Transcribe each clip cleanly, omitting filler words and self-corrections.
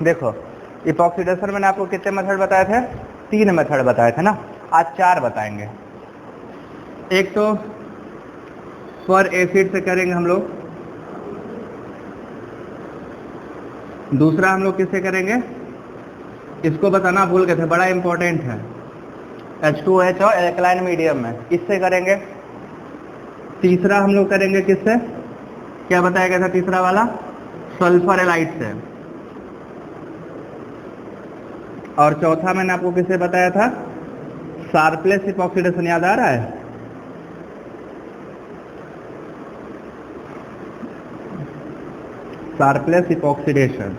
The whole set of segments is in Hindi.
देखो इपॉक्सीडेशन मैंने आपको कितने मेथड बताए थे, 3 मेथड बताए थे ना, आज 4 बताएंगे। एक तो पर एसिड से करेंगे हम लोग, दूसरा हम लोग किससे करेंगे, इसको बताना भूल गए थे, बड़ा इंपॉर्टेंट है, H2OH और एल्कलाइन मीडियम में, इससे करेंगे। तीसरा हम लोग करेंगे किससे, क्या बताया गया था तीसरा वाला, सल्फर एलाइड से। और चौथा मैंने आपको किससे बताया था, शार्पलेस इपॉक्सीडेशन, याद आ रहा है। Sharpless epoxidation.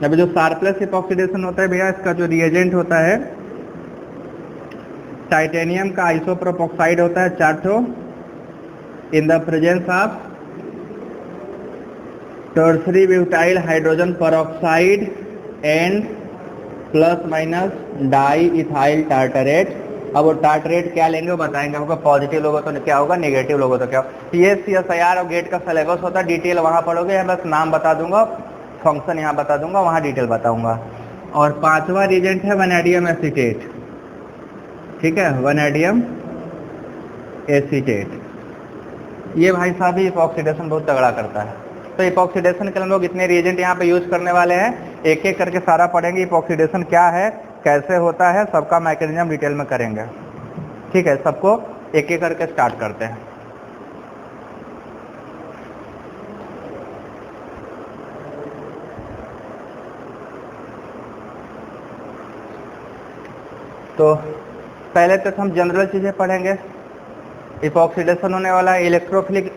अभी जो शार्पलेस इपॉक्सीडेशन होता है भैया, इसका जो रिएजेंट होता है टाइटेनियम का आइसोप्रोप होता है 4 ठो, in the presence of tertiary butyl hydrogen peroxide and plus minus di ethyl tartrate. अब वो टार्टरेट क्या लेंगे वो बताएंगे हमको, पॉजिटिव लोगों तो क्या होगा, नेगेटिव लोगों तो क्या होगा। ये CSIR और गेट का सिलेबस होता है, डिटेल वहाँ पढ़ोगे, या बस नाम बता दूंगा, फंक्शन यहाँ बता दूंगा, वहाँ डिटेल बताऊंगा। और पांचवा रिएजेंट है वैनेडियम एसीटेट, ठीक है, वैनेडियम एसीटेट। ये भाई साहब ही इपॉक्सीडेशन बहुत तगड़ा करता है। तो इपॉक्सीडेशन के लिए हम लोग इतने रिएजेंट यहाँ पे यूज करने वाले हैं, एक एक करके सारा पढ़ेंगे, इपॉक्सीडेशन क्या है, कैसे होता है, सबका मैकेनिज्म डिटेल में करेंगे, ठीक है। सबको एक एक करके स्टार्ट करते हैं। तो पहले तक हम जनरल चीजें पढ़ेंगे। इपॉक्सीडेशन होने वाला है, इलेक्ट्रोफिलिक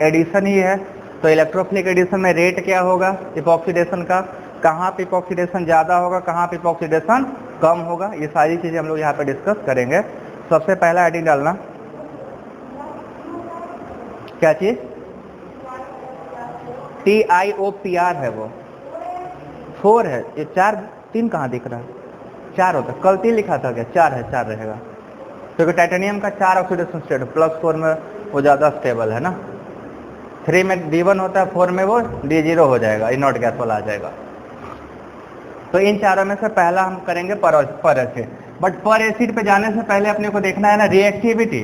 एडिशन ही है, तो इलेक्ट्रोफिलिक एडिशन में रेट क्या होगा इपॉक्सीडेशन का, कहाँ पे इपॉक्सीडेशन ज़्यादा होगा, कहाँ पे इपॉक्सीडेशन कम होगा, ये सारी चीज़ें हम लोग यहाँ पे डिस्कस करेंगे। सबसे पहला हेडिंग डालना, क्या चीज़, TiOPR है, वो 4 है, ये 4 3 कहाँ दिख रहा है, 4 होता है, कल 3 लिखा था क्या, 4 है, 4 रहेगा, क्योंकि टाइटेनियम का 4 ऑक्सीडेशन स्टेट, +4 में वो ज़्यादा स्टेबल है ना, 3 में D1 होता है, 4 में वो D0 हो जाएगा, इनॉट गैस वाला आ जाएगा। तो इन चारों में से पहला हम करेंगे पर एसिड। बट पर एसिड पे जाने से पहले अपने को देखना है ना रिएक्टिविटी,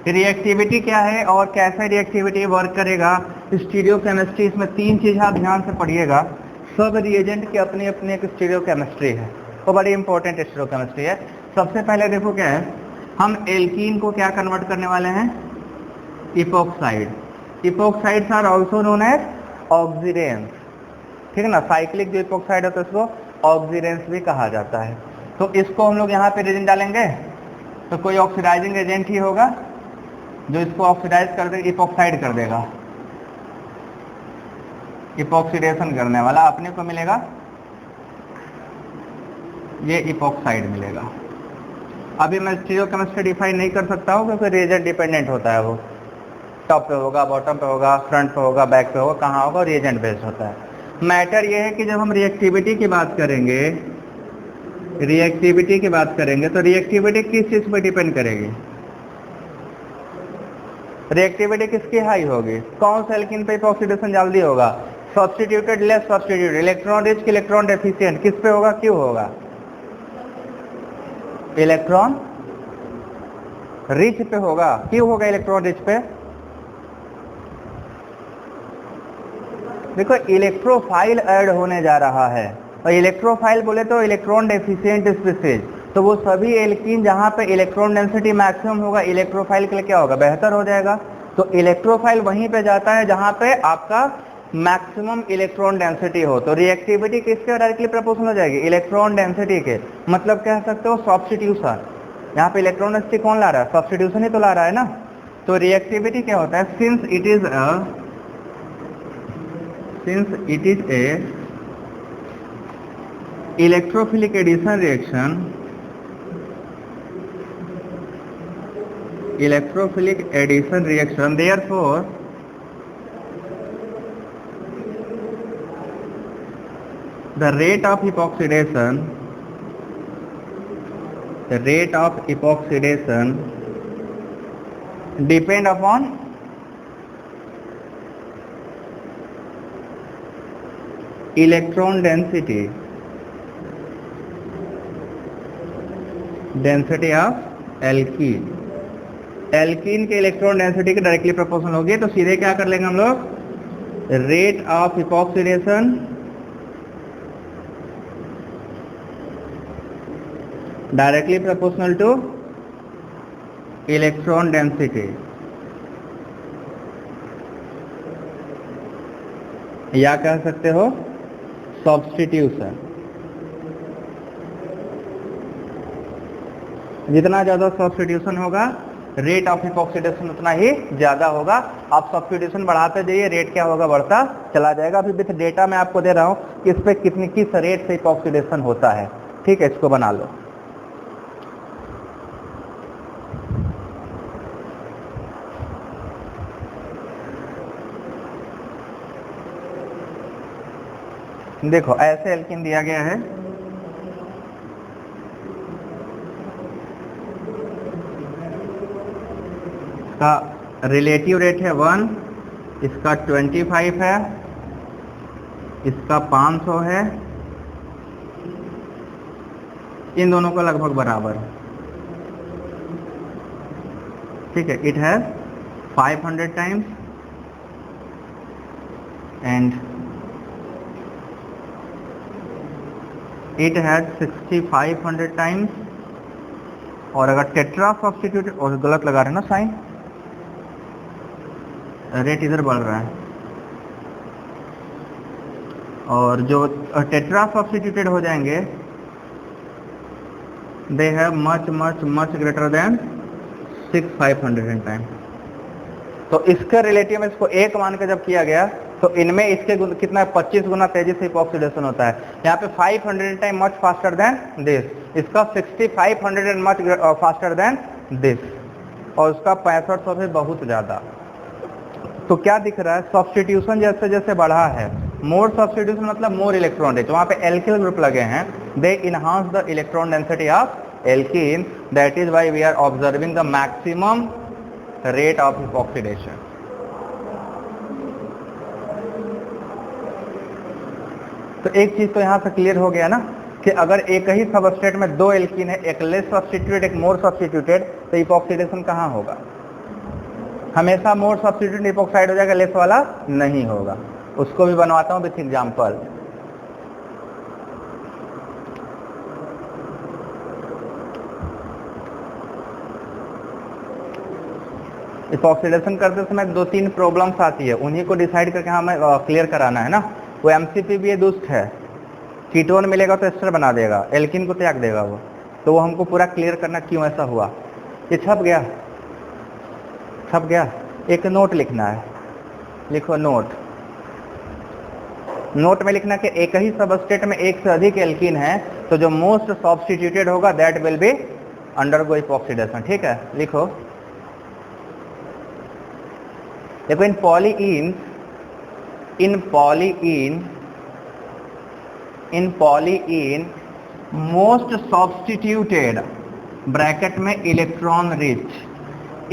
रिएक्टिविटी क्या है और कैसे रिएक्टिविटी वर्क करेगा, स्टीरियोकेमिस्ट्री, इसमें 3 चीज़ आप ध्यान से पढ़िएगा। सब रिएजेंट की अपनी अपनी एक स्टीरियोकेमिस्ट्री है, वो बड़ी इंपॉर्टेंट स्टीरियोकेमिस्ट्री है। सबसे पहले देखो क्या है, हम एल्कीन को क्या कन्वर्ट करने वाले हैं, epoxide. Epoxides are also known as oxidants, ठीक है ना, साइक्लिक जो इपॉक्साइड होता है उसको ऑक्सीडेंस भी कहा जाता है। तो इसको हम लोग यहाँ पे रिएजेंट डालेंगे, तो कोई ऑक्सीडाइजिंग एजेंट ही होगा जो इसको ऑक्सीडाइज कर देगा, इपॉक्साइड कर देगा, इपॉक्सीडेशन करने वाला अपने को मिलेगा, ये इपॉक्साइड मिलेगा। अभी मैं स्टीरियोकेमिस्ट्री डिफाइन नहीं कर सकता हूँ क्योंकि रिएजेंट डिपेंडेंट होता है, वो टॉप पे होगा, बॉटम पे होगा, फ्रंट पे होगा, बैक पे होगा, कहाँ होगा, रिएजेंट बेस्ड होता है। मैटर ये है कि जब हम रिएक्टिविटी की बात करेंगे, रिएक्टिविटी की बात करेंगे तो रिएक्टिविटी किस चीज़ पे डिपेंड करेगी, रिएक्टिविटी किसकी हाई होगी, कौन सा एल्कीन पे ऑक्सीडेशन जल्दी होगा, substituted less substituted, electron rich की इलेक्ट्रॉन डेफिशिएंट, किस पे होगा, क्यों होगा, इलेक्ट्रॉन रिच पे होगा, क्यों होगा इलेक्ट्रॉन रिच पे, देखो इलेक्ट्रोफाइल ऐड होने जा रहा है, और इलेक्ट्रोफाइल बोले तो इलेक्ट्रॉन डेफिशिएंट स्पीसीज, तो वो सभी एल्कीन जहाँ पे इलेक्ट्रॉन डेंसिटी मैक्सिमम होगा, इलेक्ट्रोफाइल के लिए क्या होगा, बेहतर हो जाएगा। तो इलेक्ट्रोफाइल वहीं पे जाता है जहाँ पे आपका मैक्सिमम इलेक्ट्रॉन डेंसिटी हो, तो रिएक्टिविटी किसके डायरेक्टली प्रोपोर्शनल हो जाएगी, इलेक्ट्रॉन डेंसिटी के, मतलब कह सकते हो सब्स्टिट्यूशन, यहाँ पे इलेक्ट्रॉन डेंसिटी कौन ला रहा है, सब्स्टिट्यूशन ही तो ला रहा है ना। तो रिएक्टिविटी क्या होता है, since it is a electrophilic addition reaction, therefore the rate of epoxidation depend upon electron density of alkene, alkene के इलेक्ट्रॉन डेंसिटी के डायरेक्टली प्रोपोर्शनल होगी। तो सीधे क्या कर लेंगे हम लोग, rate of epoxidation directly proportional to electron density, या कह सकते हो सब्स्टिट्यूशन। जितना ज्यादा सब्स्टिट्यूशन होगा रेट ऑफ इपॉक्सीडेशन उतना ही ज्यादा होगा। आप सब्स्टिट्यूशन बढ़ाते जाइए, रेट क्या होगा, बढ़ता चला जाएगा। अभी विथ डेटा मैं आपको दे रहा हूं कि इस पे किस रेट से इपॉक्सीडेशन होता है। ठीक है, इसको बना लो। देखो ऐसे एल्कीन दिया गया है, इसका रिलेटिव रेट है 1, इसका 25 है, इसका 500 है, इन दोनों का लगभग बराबर। ठीक है, it has 500 times and it has 6500 times. और अगर टेट्रा सब्स्टिट्यूट, और गलत लगा रहे हैं ना साइन, रेट इधर बढ़ रहा है, और जो टेट्रा सब्स्टिट्यूटेड हो जाएंगे they have much much much greater than 6500 time. तो इसके रिलेटिव में इसको 1 मान के जब किया गया तो इनमें इसके कितना 25 गुना तेजी से इपॉक्सीडेशन होता है। यहाँ पे 500 time much faster than this, इसका 6500 and much faster than this, और उसका 6500 से बहुत ज्यादा। तो क्या दिख रहा है, सब्स्टिट्यूशन जैसे जैसे बढ़ा है, मोर सब्स्टिट्यूशन मतलब मोर इलेक्ट्रॉन रिच, वहाँ पे एल्किल ग्रुप लगे हैं, they enhance the electron density of alkene, that is why we are observing the maximum rate of epoxidation. तो एक चीज तो यहाँ से क्लियर हो गया ना कि अगर एक ही सबस्ट्रेट में 2 एल्कीन है, एक लेस सब्स्टिट्यूटेड एक मोर सब्स्टिट्यूटेड, तो इपॉक्सीडेशन कहाँ होगा, हमेशा मोर सब्स्टिट्यूटेड इपॉक्साइड हो जाएगा, लेस वाला नहीं होगा। उसको भी बनवाता हूँ विथ एग्जाम्पल। इपॉक्सीडेशन करते समय 2-3 प्रॉब्लम्स आती है, उन्हीं को डिसाइड करके हमें क्लियर कराना है ना। वो एमसीपी भी दुष्ट है, कीटोन मिलेगा तो एस्टर बना देगा, एल्कीन को त्याग देगा वो, तो वो हमको पूरा क्लियर करना क्यों ऐसा हुआ। ये छप गया, छप गया। एक नोट लिखना है, लिखो नोट। नोट में लिखना कि एक ही सबस्टेट में एक से अधिक एल्कीन है तो जो मोस्ट सब्स्टिट्यूटेड होगा that will be undergo epoxidation. ठीक है, लिखो। देखो इन पॉलीइन मोस्ट सब्स्टिट्यूटेड ब्रैकेट में इलेक्ट्रॉन रिच,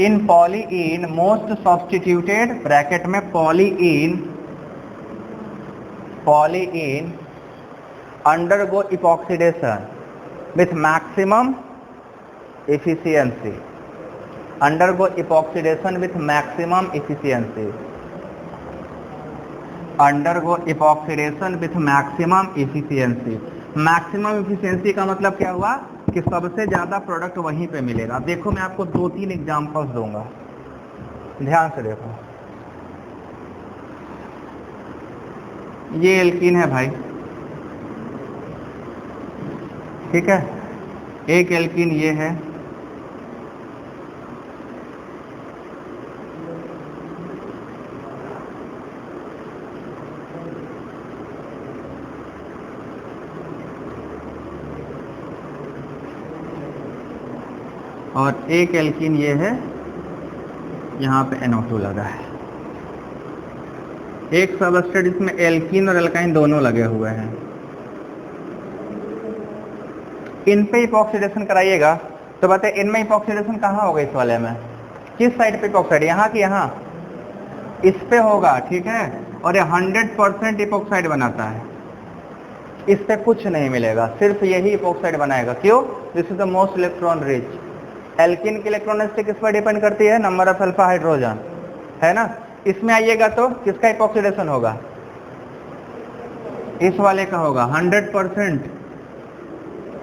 इन पॉलीइन मोस्ट सब्स्टिट्यूटेड ब्रैकेट में पॉलीइन undergo epoxidation with maximum efficiency, undergo epoxidation with maximum efficiency, undergo epoxidation with maximum efficiency। Maximum efficiency का मतलब क्या हुआ कि सबसे ज्यादा प्रोडक्ट वहीं पे मिलेगा। देखो मैं आपको 2-3 एग्जांपल्स दूंगा, ध्यान से देखो। ये एल्कीन है भाई, ठीक है, एक एल्कीन ये है, और एक एल्कीन ये है, यहाँ पे NO2 लगा है। एक सबस्ट्रेट इसमें एल्कीन और एल्काइन दोनों लगे हुए हैं। इन पे इपॉक्सीडेशन कराइएगा तो बताइए इनमें इपॉक्सीडेशन कहाँ होगा, इस वाले में किस साइड पे इपॉक्साइड, यहाँ की यहाँ, इस पे होगा। ठीक है, और ये 100% इपॉक्साइड बनाता है। इस पे कुछ नहीं मिलेगा, सिर्फ यही इपॉक्साइड बनाएगा। क्यों? This is the most electron rich. Alkene की इलेक्ट्रॉनिसिटी किस पर डिपेंड करती है? नंबर ऑफ अल्फा हाइड्रोजन, है ना। इसमें आइएगा तो किसका इपॉक्सीडेशन होगा? इस वाले का होगा 100%,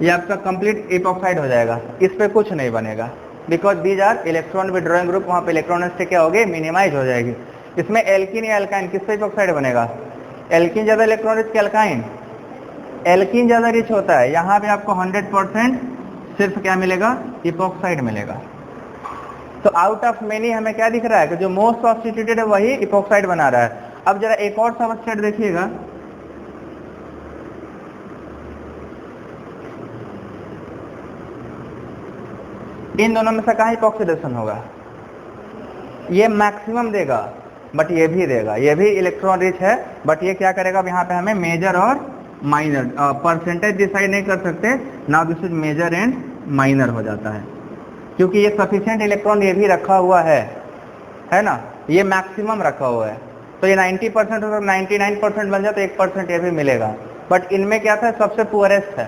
ये आपका कंप्लीट इपॉक्साइड हो जाएगा, इस पे कुछ नहीं बनेगा, because these are electron withdrawing group, वहाँ पे इलेक्ट्रॉनिसिटी क्या होगी? मिनिमाइज हो जाएगी। इसमें एल्किन या एल्काइन किस पे इपॉक्साइड बनेगा? एल्किन ज़्यादा इलेक्ट्रॉन रिच के एल्काइन? एल्किन ज़्यादा रिच होता है। यहाँ पे आपको 100% सिर्फ क्या मिलेगा? इपॉक्साइड मिलेगा। तो आउट ऑफ मेनी हमें क्या दिख रहा है कि जो मोस्ट सब्स्टिट्यूटेड है वही इपॉक्साइड बना रहा है। अब जरा एक और सबस्ट्रेट देखिएगा, इन दोनों में से कहाँ इपॉक्सीडेशन होगा? ये मैक्सिमम देगा, बट ये भी देगा, ये भी इलेक्ट्रॉन रिच है, बट ये क्या करेगा? अब यहाँ पे हमें मेजर और माइनर परसेंटेज डिसाइड नहीं कर सकते, now this is major and minor हो जाता है, क्योंकि ये सफिशिएंट इलेक्ट्रॉन ये भी रखा हुआ है ना, ये मैक्सिमम रखा हुआ है। तो ये 90% और 99% बन जाए तो 1% ये भी मिलेगा, बट इनमें क्या था? सबसे पुअरेस्ट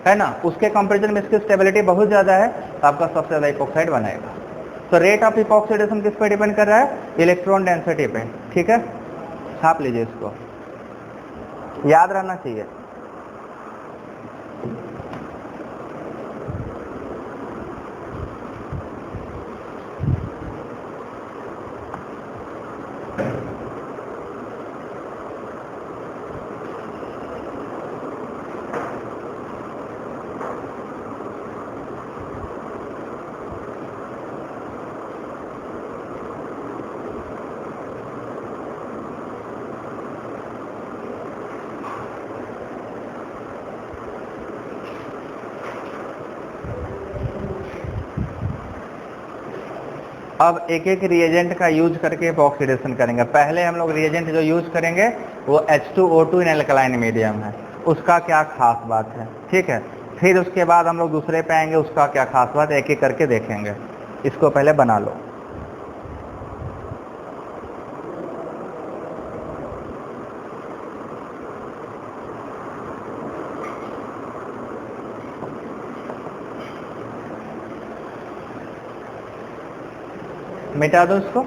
है ना, उसके कंपेरिजन में इसकी स्टेबिलिटी बहुत ज़्यादा है, तो आपका सबसे ज़्यादा इपॉक्साइड बनाएगा। तो रेट ऑफ इपॉक्सीडेशन किस पे डिपेंड कर रहा है? इलेक्ट्रॉन डेंसिटी पे। ठीक है, छाप लीजिए, इसको याद रहना चाहिए। अब एक एक रिएजेंट का यूज करके इपॉक्सीडेशन करेंगे। पहले हम लोग रिएजेंट जो यूज करेंगे वो H2O2 इन एल्कलाइन मीडियम है, उसका क्या खास बात है, ठीक है। फिर उसके बाद हम लोग दूसरे पे आएंगे, उसका क्या खास बात है, एक एक करके देखेंगे। इसको पहले बना लो। मिटा दो इसको।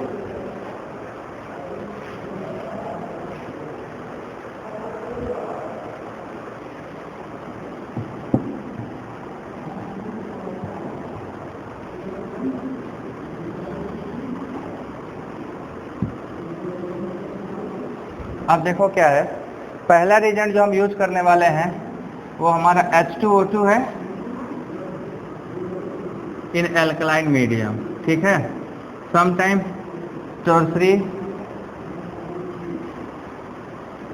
अब देखो क्या है, पहला रिएजेंट जो हम यूज करने वाले हैं वो हमारा H2O2 है इन एल्कलाइन मीडियम, ठीक है। समटाइम टर्सरी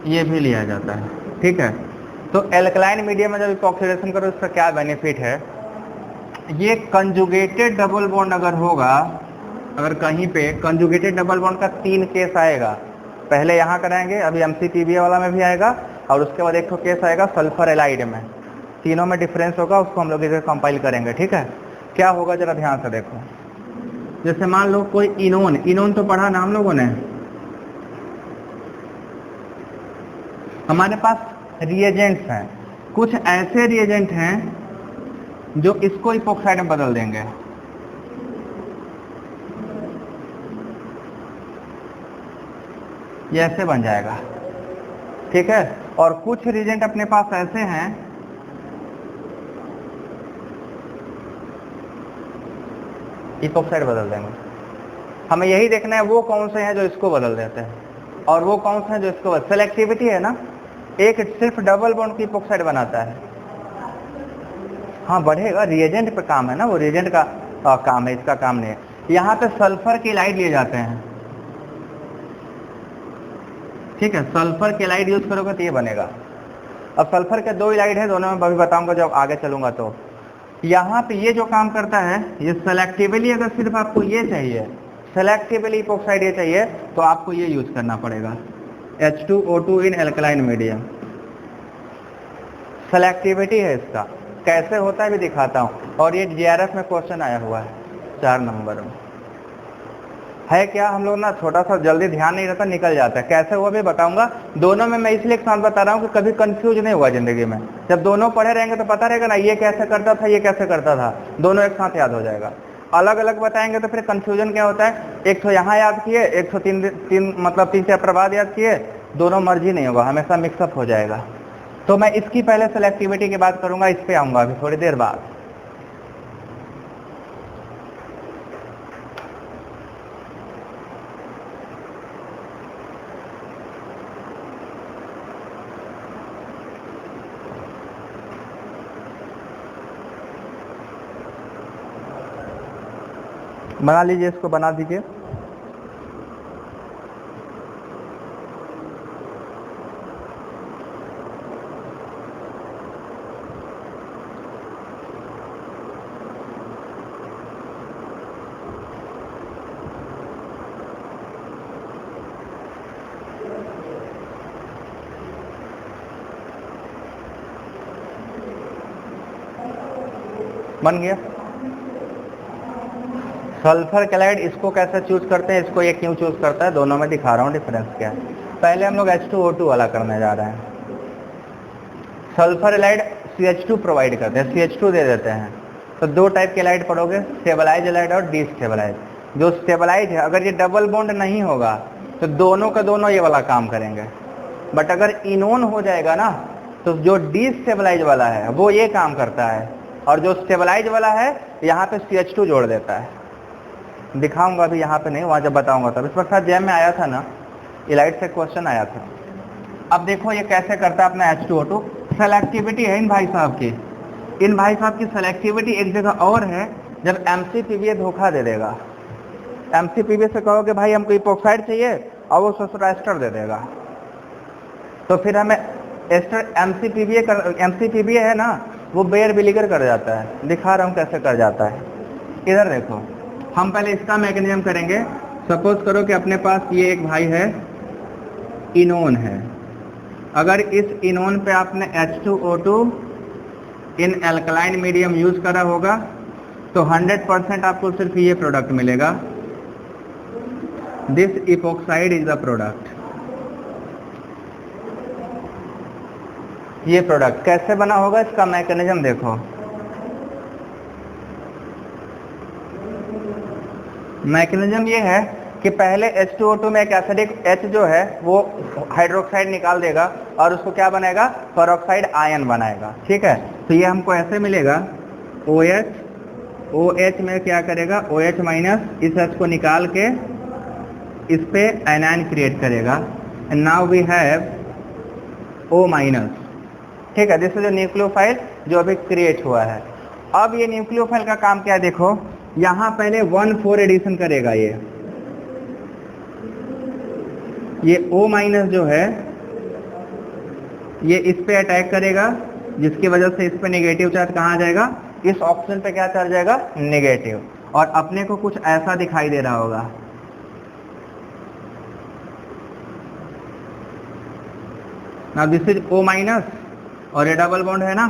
ये भी लिया जाता है, ठीक है। तो एल्कलाइन मीडियम में जब इपॉक्सीडेशन करो इसका क्या बेनिफिट है? ये कंजुगेटेड डबल बॉन्ड अगर होगा, अगर कहीं पे कंजुगेटेड डबल बॉन्ड का 3 केस आएगा, पहले यहाँ कराएंगे, अभी MCTBA वाला में भी आएगा, और उसके बाद एक तो केस आएगा सल्फर एलाइड में, तीनों में डिफरेंस होगा, उसको हम लोग इधर कंपाइल करेंगे, ठीक है। क्या होगा जरा ध्यान से देखो। जैसे मान लो कोई इनोन तो पढ़ा ना हम लोगों ने, हमारे पास रिएजेंट्स हैं, कुछ ऐसे रिएजेंट हैं जो इसको इपॉक्साइड में बदल देंगे, ये ऐसे बन जाएगा, ठीक है। और कुछ रिएजेंट अपने पास ऐसे हैं इपॉक्साइड बदल देंगे। हमें यही देखना है वो कौन से हैं जो इसको बदल देते हैं और वो कौन से हैं जो इसको बदल। सेलेक्टिविटी है ना, एक सिर्फ डबल बॉन्ड की इपॉक्साइड बनाता है, हाँ बढ़ेगा, रिएजेंट पे काम है ना, वो रिएजेंट का काम है, इसका काम नहीं है। यहाँ पे सल्फर के लाइट लिए जाते हैं, ठीक है, सल्फर के लाइट यूज करोगे तो ये बनेगा। अब सल्फर के 2 इलाइड है, दोनों में अभी बताऊंगा जब आगे चलूंगा। तो यहाँ पे ये जो काम करता है, ये सेलेक्टिवली, अगर सिर्फ आपको ये चाहिए, सेलेक्टिवली इपॉक्साइड ये चाहिए, तो आपको ये यूज करना पड़ेगा, H2O2 in alkaline medium. Selectivity है इसका, कैसे होता है भी दिखाता हूँ, और ये JRF में क्वेश्चन आया हुआ है 4 नंबर में। है क्या, हम लोग ना छोटा सा जल्दी ध्यान नहीं रहता, निकल जाता है। कैसे हुआ भी बताऊंगा। दोनों में मैं इसलिए एक साथ बता रहा हूँ कि कभी कंफ्यूज नहीं हुआ जिंदगी में। जब दोनों पढ़े रहेंगे तो पता रहेगा ना ये कैसे करता था, ये कैसे करता था, दोनों एक साथ याद हो जाएगा। अलग अलग बताएंगे तो फिर कंफ्यूजन क्या होता है, एक तो यहाँ याद किए, एक तो तीन चैप्टर बाद याद किए, दोनों मर्जी नहीं होगा, हमेशा मिक्सअप हो जाएगा। तो मैं इसकी पहले सेलेक्टिविटी की बात करूंगा, इस पे आऊंगा अभी थोड़ी देर बाद। बना लीजिए, इसको बना दीजिए। बन गया। सल्फर क्लाइड इसको कैसे चूज करते हैं, इसको ये क्यों चूज करता है, दोनों में दिखा रहा हूँ डिफरेंस क्या है। पहले हम लोग H2O2 वाला करने जा रहे हैं। सल्फर एलाइड CH2 प्रोवाइड करते हैं, CH2 दे देते हैं। तो दो टाइप के एलाइड पढ़ोगे, स्टेबलाइज एलाइड और डिस्टेबलाइज। जो स्टेबलाइज है, अगर ये डबल बॉन्ड नहीं होगा तो दोनों का दोनों ये वाला काम करेंगे। बट अगर इनोन हो जाएगा ना, तो जो डिस्टेबलाइज वाला है वो ये काम करता है, और जो स्टेबलाइज वाला है यहाँ पे CH2 जोड़ देता है। दिखाऊंगा अभी, यहाँ पे नहीं, वहाँ जब बताऊंगा तब। इस पर साथ जैम में आया था ना, इलाइट से क्वेश्चन आया था। अब देखो ये कैसे करता है अपना H2O2। सेलेक्टिविटी है इन भाई साहब की, इन भाई साहब की सेलेक्टिविटी एक जगह और है, जब MCPBA धोखा दे देगा। MCPBA से कहोगे भाई हमको इपोक्साइड चाहिए, और वो सोचता एस्टर दे देगा, तो फिर हमें एस्टर MCPBA है ना, वो बेयर विलीगर कर जाता है। दिखा रहा हूँ कैसे कर जाता है। इधर देखो, हम पहले इसका मैकेनिज्म करेंगे। सपोज करो कि अपने पास ये एक भाई है, इनोन है। अगर इस इनोन पे आपने H2O2 in alkaline medium use करा होगा तो 100% आपको सिर्फ ये प्रोडक्ट मिलेगा, this epoxide is the product. ये प्रोडक्ट कैसे बना होगा, इसका मैकेनिज्म देखो। मैकेनिज्म ये है कि पहले H2O2 में एक एसिडिक H जो है वो हाइड्रोक्साइड निकाल देगा और उसको क्या बनाएगा, पेरोक्साइड आयन बनाएगा। ठीक है, तो ये हमको ऐसे मिलेगा, OH में क्या करेगा, OH माइनस इस H को निकाल के इस पे एनायन क्रिएट करेगा। And now we have O minus. ठीक है, दिस इज न्यूक्लियोफाइल जो अभी क्रिएट हुआ है। अब ये न्यूक्लियोफाइल का काम क्या है, देखो यहाँ पहले 1,4 एडिशन करेगा। ये O माइनस जो है ये इस पे अटैक करेगा, जिसकी वजह से इस पे नेगेटिव चार्ज कहाँ आ जाएगा, इस ऑक्सीजन पे क्या चार्ज जाएगा, नेगेटिव। और अपने को कुछ ऐसा दिखाई दे रहा होगा। ना दिस इज O माइनस और ये डबल बॉन्ड है ना,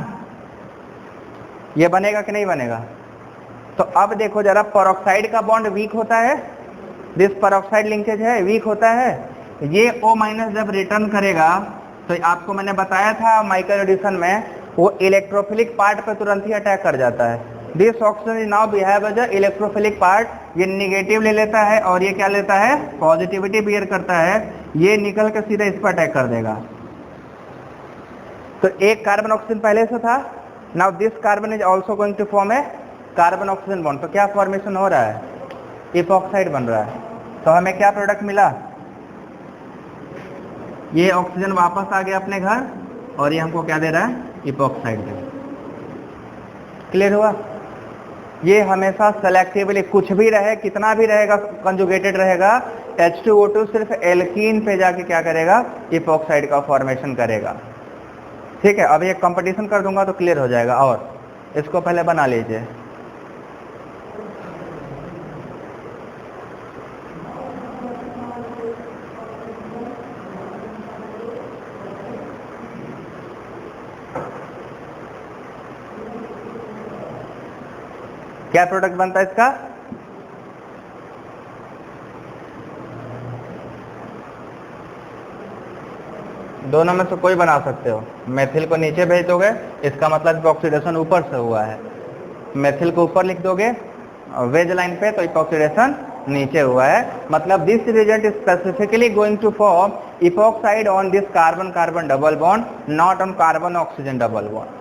ये बनेगा कि नहीं बनेगा। तो अब देखो जरा, पेरोक्साइड का बॉन्ड वीक होता है, दिस पेरोक्साइड लिंकेज है वीक होता है। ये O माइनस जब रिटर्न करेगा तो आपको मैंने बताया था माइकल एडिसन में, वो इलेक्ट्रोफिलिक पार्ट पे तुरंत ही अटैक कर जाता है। This oxygen is now behave as a electrophilic part. ये निगेटिव ले लेता है और ये क्या लेता है, पॉजिटिविटी बियर करता है। ये निकल के सीधे इस पर अटैक कर देगा। तो एक कार्बन ऑक्सीजन पहले से था, now this carbon is also going to form a carbon oxygen bond. तो क्या फॉर्मेशन हो रहा है, इपॉक्साइड बन रहा है। तो हमें क्या प्रोडक्ट मिला, ये ऑक्सीजन वापस आ गया अपने घर और ये हमको क्या दे रहा है, इपॉक्साइड दे। क्लियर हुआ। ये हमेशा सेलेक्टिवली कुछ भी रहे, कितना भी रहेगा, कंजुगेटेड रहेगा, H2O2 सिर्फ एल्कीन पे जाके क्या करेगा, इपॉक्साइड का फॉर्मेशन करेगा। ठीक है, अब ये कंपटीशन कर दूंगा तो क्लियर हो जाएगा। और इसको पहले बना लीजिए। क्या प्रोडक्ट बनता है इसका, दोनों में से कोई बना सकते हो। मेथिल को नीचे भेज दोगे, इसका मतलब इपॉक्सीडेशन ऊपर से हुआ है। मेथिल को ऊपर लिख दोगे वेज लाइन पे, तो इपॉक्सीडेशन नीचे हुआ है। मतलब this reagent is specifically going to form epoxide on this carbon carbon double bond, not on carbon oxygen double bond.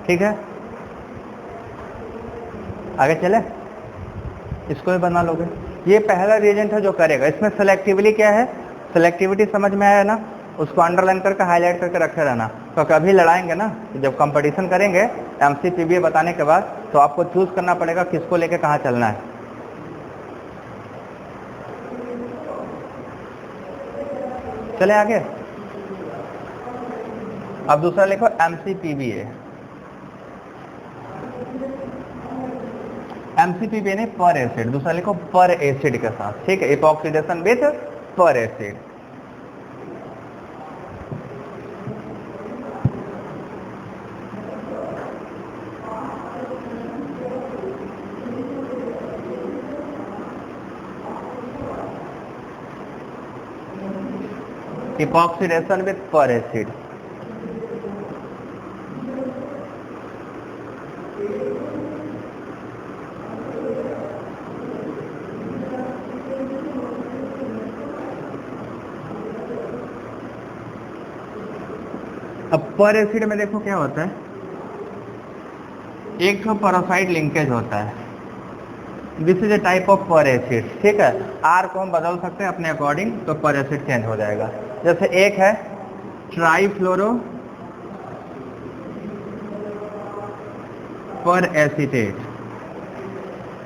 ठीक है, आगे चले, इसको भी बना लोगे। ये पहला रिएजेंट है जो करेगा। इसमें सेलेक्टिवली क्या है, सेलेक्टिविटी समझ में आया ना, उसको अंडरलाइन करके हाईलाइट करके रखे रहना। तो कभी लड़ाएंगे ना, जब कंपटीशन करेंगे एमसीपीबी बताने के बाद, तो आपको चूज करना पड़ेगा किसको लेके कहाँ चलना है। चले आगे। अब दूसरा लिखो एमसीपीबीए। एमसीपीबी ने पर एसिड, दूसरा लिखो पर एसिड के साथ, ठीक है, इपॉक्सीडेशन विथ पर एसिड। इपॉक्सीडेशन विथ पर एसिड। अब पर एसिड में देखो क्या होता है, एक तो पैरासाइट लिंकेज होता है, this is a type of पर एसिड, ठीक है। आर को हम बदल सकते हैं अपने अकॉर्डिंग, तो पर एसिड चेंज हो जाएगा। जैसे एक है ट्राईफ्लोरो पर एसिटेट,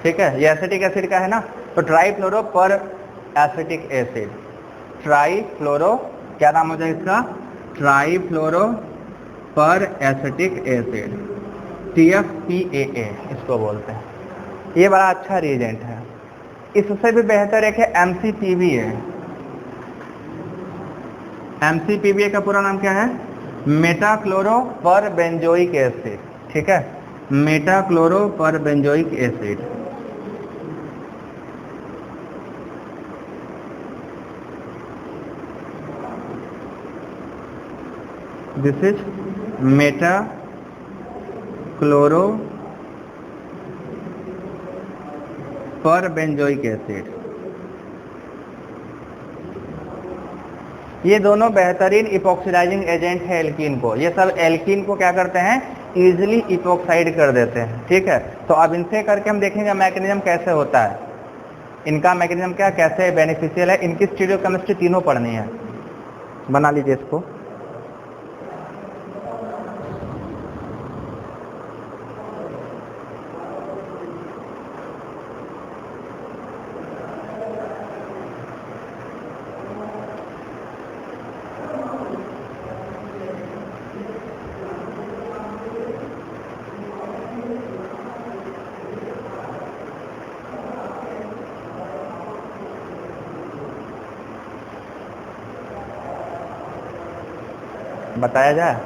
ठीक है, ये एसिटिक एसिड का है ना, तो ट्राईफ्लोरो पर एसिटिक एसिड। ट्राईफ्लोरो क्या नाम हो जाए इसका, ट्राईफ्लोरो पर एसिटिक एसिड, TFPAA इसको बोलते हैं। ये बड़ा अच्छा रिएजेंट है। इससे भी बेहतर एक है MCPBA। MCPBA का पूरा नाम क्या है, मेटाक्लोरो पर बेंजोइक एसिड, ठीक है, मेटाक्लोरो पर benzoic acid. This is metachloro पर बेंजोइक एसिड। ये दोनों बेहतरीन इपॉक्सिडाइजिंग एजेंट है एल्कीन को। ये सब एल्कीन को क्या करते हैं, इजीली इपॉक्साइड कर देते हैं, ठीक है। तो अब इनसे करके हम देखेंगे मैकेनिज्म कैसे होता है, इनका मैकेनिज्म क्या कैसे बेनिफिशियल है। इनकी स्टीरियोकेमिस्ट्री तीनों पढ़नी है, बना लीजिए इसको। बताया जाए,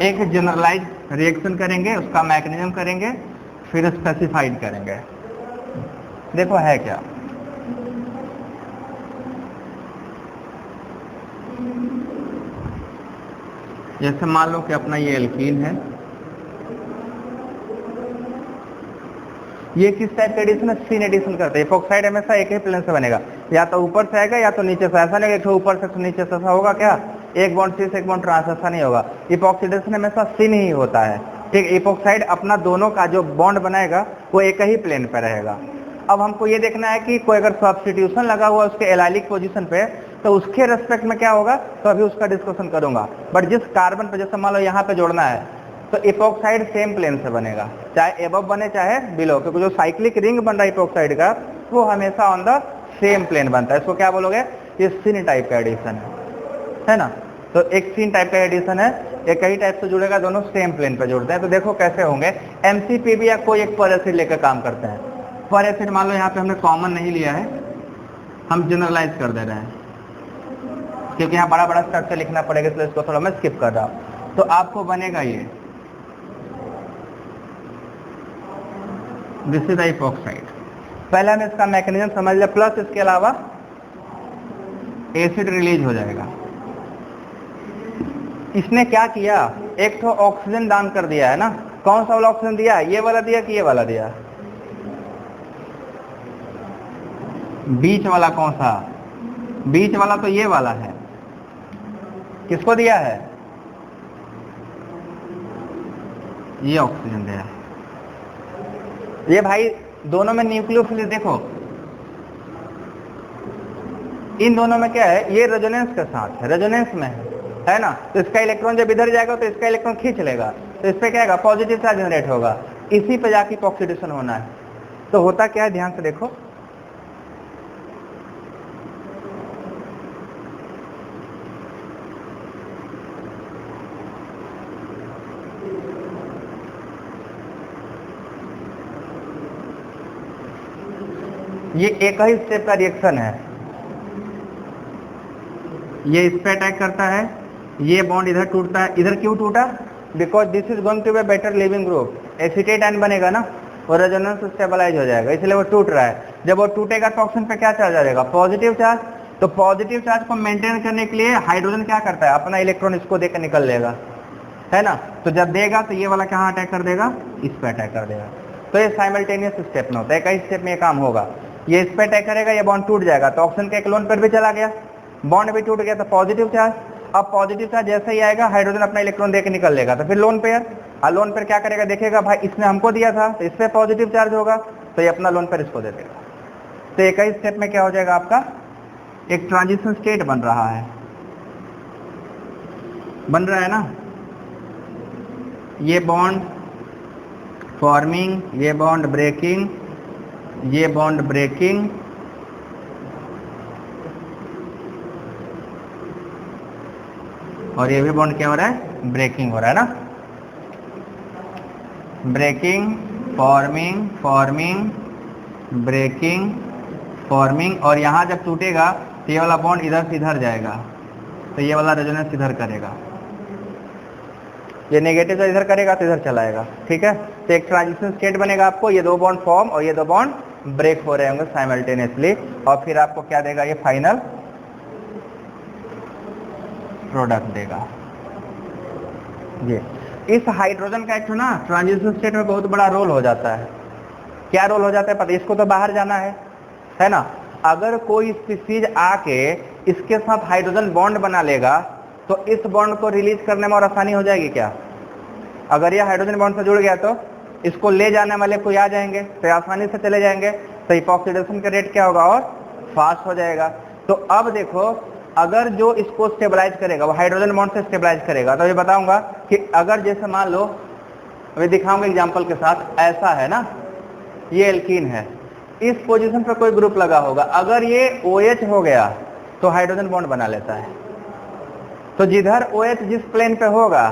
एक जनरलाइज रिएक्शन करेंगे, उसका मैकेनिज्म करेंगे, फिर स्पेसिफाइड करेंगे। देखो है क्या, जैसे मान लो कि अपना ये एल्कीन है, ये किस टाइप का एडिशन है? सीन एडिशन करते हैं। इपॉक्साइड हमेशा एक ही प्लेन से बनेगा, या तो ऊपर से आएगा या तो नीचे से। ऐसा नहीं एक ऊपर से तो नीचे से, ऐसा होगा क्या? एक बॉन्ड सी से एक बॉन्ड ट्रांस, ऐसा नहीं होगा। इपॉक्सीडेशन हमेशा सीन ही होता है, ठीक। इपॉक्साइड अपना दोनों का जो बॉन्ड बनाएगा वो एक ही प्लेन पे रहेगा। अब हमको ये देखना है कि कोई अगर सब्स्टिट्यूशन लगा हुआ उसके एलाइलिक पोजीशन पे, तो उसके रेस्पेक्ट में क्या होगा, तो अभी उसका डिस्कशन करूंगा। बट जिस कार्बन पे जैसे मान लो यहाँ पे जोड़ना है, तो इपॉक्साइड सेम प्लेन से बनेगा, चाहे एबव बने चाहे बिलो, क्योंकि जो साइक्लिक रिंग बन रहा है इपॉक्साइड का वो हमेशा ऑन द सेम प्लेन बनता है। इसको क्या बोलोगे? ये सिन टाइप का एडिशन है ना। तो एक सीन टाइप का एडिशन है, एक ही टाइप से जुड़ेगा, दोनों सेम प्लेन पे जुड़ते हैं। तो देखो कैसे होंगे। एमसीपीबी या कोई एक पर एसिड लेकर काम करते हैं। पर एसिड मान लो यहाँ पे हमने कॉमन नहीं लिया है, हम जनरलाइज कर दे रहे हैं, क्योंकि यहाँ बड़ा बड़ा स्ट्रक्चर लिखना पड़ेगा, इसलिए इसको थोड़ा मैं स्किप कर रहा हूँ। तो आपको बनेगा ये, दिस इज इपॉक्साइड। पहले हम इसका मैकेनिज्म समझ लिया, प्लस इसके अलावा एसिड रिलीज हो जाएगा। इसने क्या किया, एक तो ऑक्सीजन दान कर दिया है ना। कौन सा वाला ऑक्सीजन दिया? ये वाला दिया कि ये वाला दिया? बीच वाला कौन सा? बीच वाला तो ये वाला है। किसको दिया है? ये ऑक्सीजन दिया। ये भाई दोनों में न्यूक्लियोफिलिस देखो, इन दोनों में क्या है, ये रेजोनेंस के साथ है, रेजोनेंस में है ना। तो इसका इलेक्ट्रॉन जब इधर जाएगा तो इसका इलेक्ट्रॉन खींच लेगा, तो इस पे क्या होगा, पॉजिटिव चार्ज जनरेट होगा, इसी पे जाके ऑक्सीडेशन होना है। तो होता क्या है, ध्यान से देखो, ये एक ही स्टेप का रिएक्शन है। ये इस पे अटैक करता है, ये बॉन्ड इधर टूटता है। इधर क्यों टूटा? Because this is going to be better leaving group, acetate ion बनेगा ना, और रेजोनेंस स्टेबलाइज हो जाएगा, इसलिए वो टूट रहा है। जब वो टूटेगा तो ऑक्सीजन पे क्या चार्ज आ जाएगा, पॉजिटिव चार्ज। तो पॉजिटिव चार्ज को मेंटेन करने के लिए हाइड्रोजन क्या करता है, अपना इलेक्ट्रॉन इसको देकर निकल लेगा, है ना। तो जब देगा तो ये वाला कहाँ अटैक कर देगा, इस पे अटैक कर देगा। तो ये साइमल्टेनियस स्टेप में होता है, कई स्टेप में ये काम होगा। ये इस पे अटैक करेगा, ये बॉन्ड टूट जाएगा, तो ऑक्सीजन के एक लोन पर भी चला गया, बॉन्ड भी टूट गया, तो पॉजिटिव चार्ज। अब पॉजिटिव चार्ज जैसे ही आएगा, हाइड्रोजन अपना इलेक्ट्रॉन देके निकल लेगा, तो फिर लोन पेयर। और लोन पेयर क्या करेगा, देखेगा भाई इसने हमको दिया था, तो इस पे पॉजिटिव चार्ज होगा, तो ये अपना लोन पेयर इसको दे देगा। तो एक ही स्टेप में क्या हो जाएगा, आपका एक ट्रांजिशन स्टेट बन रहा है, बन रहा है ना। ये बॉन्ड फॉर्मिंग, ये बॉन्ड ब्रेकिंग, ये बॉन्ड ब्रेकिंग, और ये भी बॉन्ड क्या हो रहा है, ब्रेकिंग हो रहा है ना। Breaking, forming, forming, breaking, forming. और यहाँ जब टूटेगा तो ये वाला बॉन्ड इधर से इधर जाएगा, तो ये वाला रेजोनेंस इधर करेगा, ये नेगेटिव से इधर करेगा तो इधर चलाएगा, ठीक है। तो एक ट्रांजिशन स्टेट बनेगा आपको, ये दो बॉन्ड फॉर्म और ये दो बॉन्ड ब्रेक हो रहे होंगे साइमल्टेनियसली, और फिर आपको क्या देगा, ये फाइनल प्रोडक्ट देगा। ये इस हाइड्रोजन का एक ना ट्रांजिशन स्टेट में बहुत बड़ा रोल हो जाता है। क्या रोल हो जाता है पता है, इसको तो बाहर जाना है ना। अगर कोई स्पीसीज आके इसके साथ हाइड्रोजन बॉन्ड बना लेगा तो इस बॉन्ड को रिलीज करने में और आसानी हो जाएगी क्या। अगर ये हाइड्रोजन बॉन्ड से जुड़ गया तो इसको ले जाने वाले कोई आ जाएंगे तो आसानी से चले जाएंगे, तो इपॉक्सीडेशन का रेट क्या होगा, और फास्ट हो जाएगा। तो अब देखो, अगर जो इसको स्टेबलाइज करेगा वो हाइड्रोजन बॉन्ड से स्टेबलाइज करेगा, तो ये बताऊंगा कि अगर जैसे मान लो, अभी दिखाऊंगा एग्जांपल के साथ, ऐसा है ना, ये एल्कीन है, इस पोजीशन पर कोई ग्रुप लगा होगा, अगर ये OH हो गया तो हाइड्रोजन बॉन्ड बना लेता है। तो जिधर OH जिस प्लेन पे होगा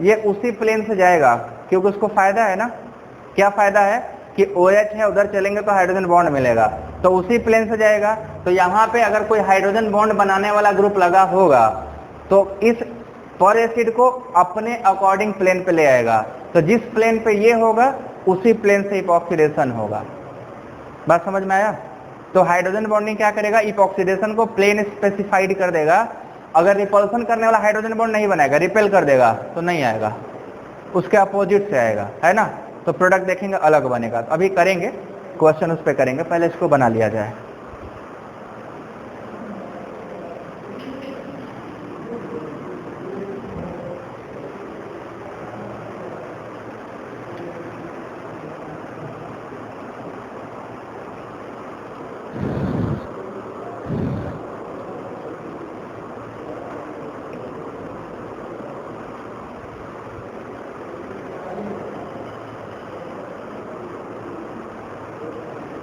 ये उसी प्लेन से जाएगा, क्योंकि उसको फायदा है ना। क्या फायदा है कि OH है, उधर चलेंगे तो हाइड्रोजन बॉन्ड मिलेगा, तो उसी प्लेन से जाएगा। तो यहाँ पे अगर कोई हाइड्रोजन बॉन्ड बनाने वाला ग्रुप लगा होगा तो इस पर एसिड को अपने अकॉर्डिंग प्लेन पे ले आएगा, तो जिस प्लेन पे ये होगा उसी प्लेन से इपॉक्सीडेशन होगा। बात समझ में आया। तो हाइड्रोजन बॉन्डिंग क्या करेगा, इपॉक्सीडेशन को प्लेन स्पेसिफाइड कर देगा। अगर रिपल्सन करने वाला हाइड्रोजन बॉन्ड नहीं बनाएगा, रिपेल कर देगा, तो नहीं आएगा, उसके अपोजिट से आएगा, है ना। तो प्रोडक्ट देखेंगे अलग बनेगा। तो अभी करेंगे क्वेश्चन, उस पर करेंगे, पहले इसको बना लिया जाए।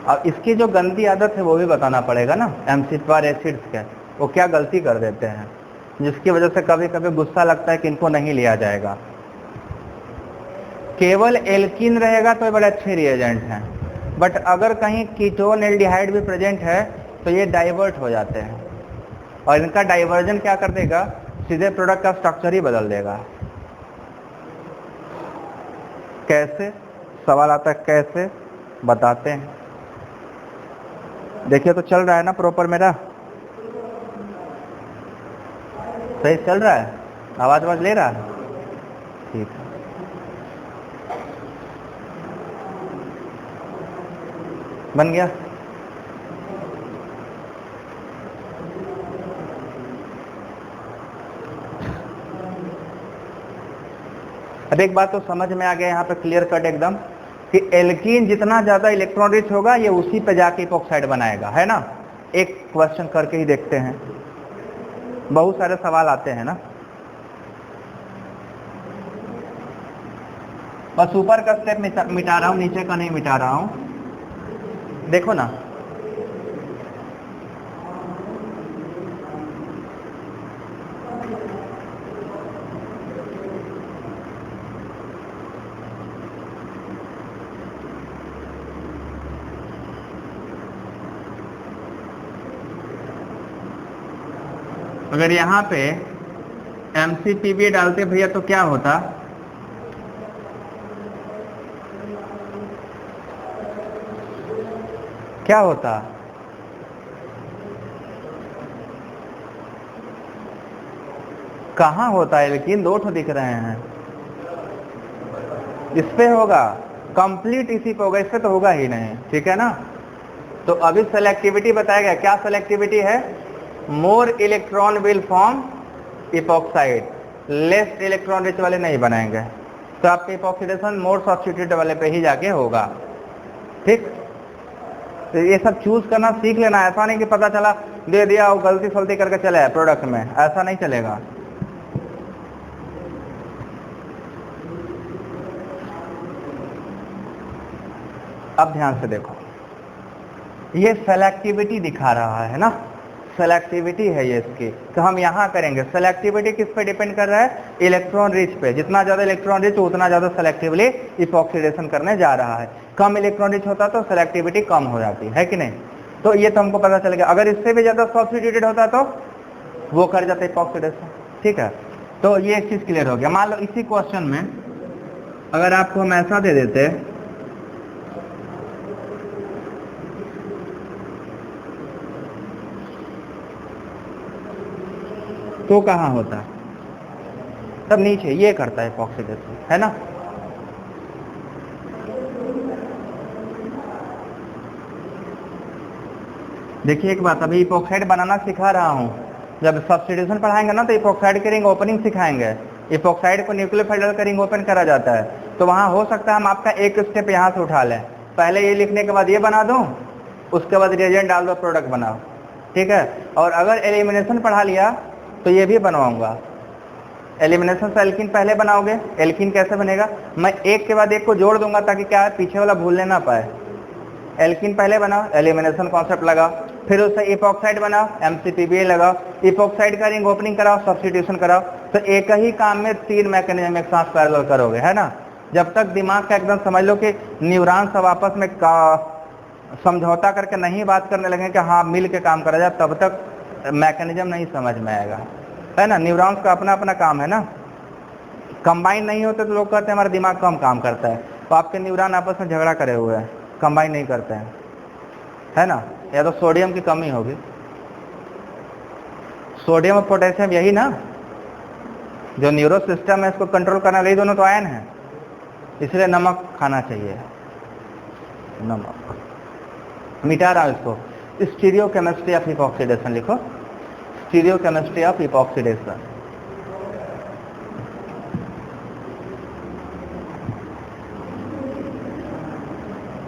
अब इसकी जो गंदी आदत है वो भी बताना पड़ेगा ना, एम्फीपर एसिड्स के वो क्या गलती कर देते हैं, जिसकी वजह से कभी कभी गुस्सा लगता है कि इनको नहीं लिया जाएगा। केवल एल्कीन रहेगा तो ये बड़े अच्छे रिएजेंट हैं, बट अगर कहीं कीटोन एल्डिहाइड भी प्रेजेंट है तो ये डाइवर्ट हो जाते हैं, और इनका डाइवर्जन क्या कर देगा, सीधे प्रोडक्ट का स्ट्रक्चर ही बदल देगा। कैसे, सवाल आता है कैसे, बताते हैं। देखिए तो चल रहा है ना प्रॉपर, मेरा सही चल रहा है, आवाज आवाज ले रहा है, ठीक है। बन गया। अब एक बात तो समझ में आ गया यहाँ पे क्लियर कट एकदम, कि एल्कीन जितना ज्यादा इलेक्ट्रॉन रिच होगा ये उसी पे जाके इपॉक्साइड बनाएगा, है ना। एक क्वेश्चन करके ही देखते हैं, बहुत सारे सवाल आते हैं ना। बस ऊपर का स्टेप मिटा रहा हूं, नीचे का नहीं मिटा रहा हूं, देखो ना। अगर यहाँ पे MCPB डालते भैया तो क्या होता, क्या होता, कहाँ होता है, लेकिन दो ठो दिख रहे हैं। इस पे होगा, कंप्लीट इसी पे होगा, इस पे तो होगा ही नहीं, ठीक है ना। तो अभी सेलेक्टिविटी बताया गया, क्या सेलेक्टिविटी है, more electron will form epoxide, less electron rich वाले नहीं बनाएंगे। तो आपके इपॉक्सीडेशन मोर सब्स्टिट्यूट वाले पे ही जाके होगा, ठीक। तो ये सब चूज करना सीख लेना, ऐसा नहीं कि पता चला दे दिया और गलती सलती करके चले आए प्रोडक्ट में, ऐसा नहीं चलेगा। अब ध्यान से देखो, ये सेलेक्टिविटी दिखा रहा है ना, सेलेक्टिविटी है ये इसकी। तो हम यहाँ करेंगे, सेलेक्टिविटी किस पे डिपेंड कर रहा है, इलेक्ट्रॉन रिच पे। जितना ज्यादा इलेक्ट्रॉन रिच उतना ज्यादा सेलेक्टिवली इपॉक्सीडेशन करने जा रहा है। कम इलेक्ट्रॉन रिच होता तो सेलेक्टिविटी कम हो जाती है कि नहीं। तो ये तो हमको पता चल गया। अगर इससे भी ज्यादा सब्स्टिट्यूटेड होता तो वो कर जाता इपॉक्सीडेशन, ठीक है। तो ये एक चीज क्लियर हो गया। मान लो इसी क्वेश्चन में अगर आपको हम ऐसा दे देते तो कहाँ होता, तब नीचे ये करता है इपॉक्सीडेशन, है ना। देखिए एक बात, अभी इपॉक्साइड बनाना सिखा रहा हूँ, जब सब्स्टिट्यूशन पढ़ाएंगे ना तो इपॉक्साइड के रिंग ओपनिंग सिखाएंगे। इपॉक्साइड को न्यूक्लियोफाइल का रिंग ओपन करा जाता है, तो वहाँ हो सकता है हम आपका एक स्टेप यहाँ से उठा लें, पहले ये लिखने के बाद ये बना दूँ, उसके बाद रिएजेंट डाल दो, प्रोडक्ट बनाओ, ठीक है। और अगर एलिमिनेशन पढ़ा लिया तो ये भी बनवाऊंगा। एलिमिनेशन से एल्कीन पहले बनाओगे, एल्कीन कैसे बनेगा, मैं एक के बाद एक को जोड़ दूंगा ताकि क्या है पीछे वाला भूलने ना पाए। एल्कीन पहले बनाओ, एलिमिनेशन कॉन्सेप्ट लगाओ, फिर उससे इपॉक्साइड बनाओ, MCPBA लगाओ, इपॉक्साइड का रिंग ओपनिंग कराओ, सब्स्टिट्यूशन कराओ। तो एक ही काम में तीन मैकेनिज्म एक साथ पैरेलल करोगे, है ना। जब तक दिमाग का एकदम समझ लो कि न्यूरॉन सब आपस में समझौता करके नहीं बात करने लगे कि हाँ मिल के काम करा जाए, तब तक मैकेनिज्म नहीं समझ में आएगा, है ना। न्यूरॉन्स का अपना अपना काम है ना, कंबाइन नहीं होते तो लोग कहते हैं हमारा दिमाग कम काम करता है। तो आपके न्यूरॉन आपस में झगड़ा करे हुए हैं, कंबाइन नहीं करते हैं, है ना। या तो सोडियम की कमी होगी, सोडियम और पोटेशियम यही ना, जो न्यूरो सिस्टम है इसको कंट्रोल करने वाले दोनों तो आयन है, इसलिए नमक खाना चाहिए, नमक। मिटा रहा हूँ इसको, स्टीरियोकेमिस्ट्री ऑफ इपॉक्सीडेशन लिखो, स्टीरियोकेमिस्ट्री ऑफ इपॉक्सीडेशन।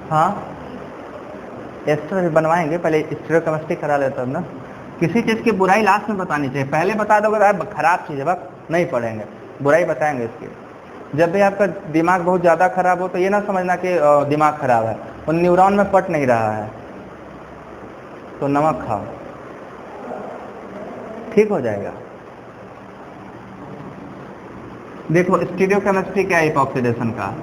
हाँ एस्टर भी बनवाएंगे, पहले स्टीरियोकेमिस्ट्री करा लेता हूँ ना। किसी चीज़ की बुराई लास्ट में बतानी चाहिए, पहले बता दोगे तो खराब चीज़ है बस नहीं पढ़ेंगे, बुराई बताएंगे इसकी। जब भी आपका दिमाग बहुत ज़्यादा खराब हो तो ये ना समझना कि दिमाग खराब है, वो न्यूरॉन में पट नहीं रहा है, तो नमक खाओ ठीक हो जाएगा। देखो स्टीरियोकेमिस्ट्री क्या है इपॉक्सीडेशन का,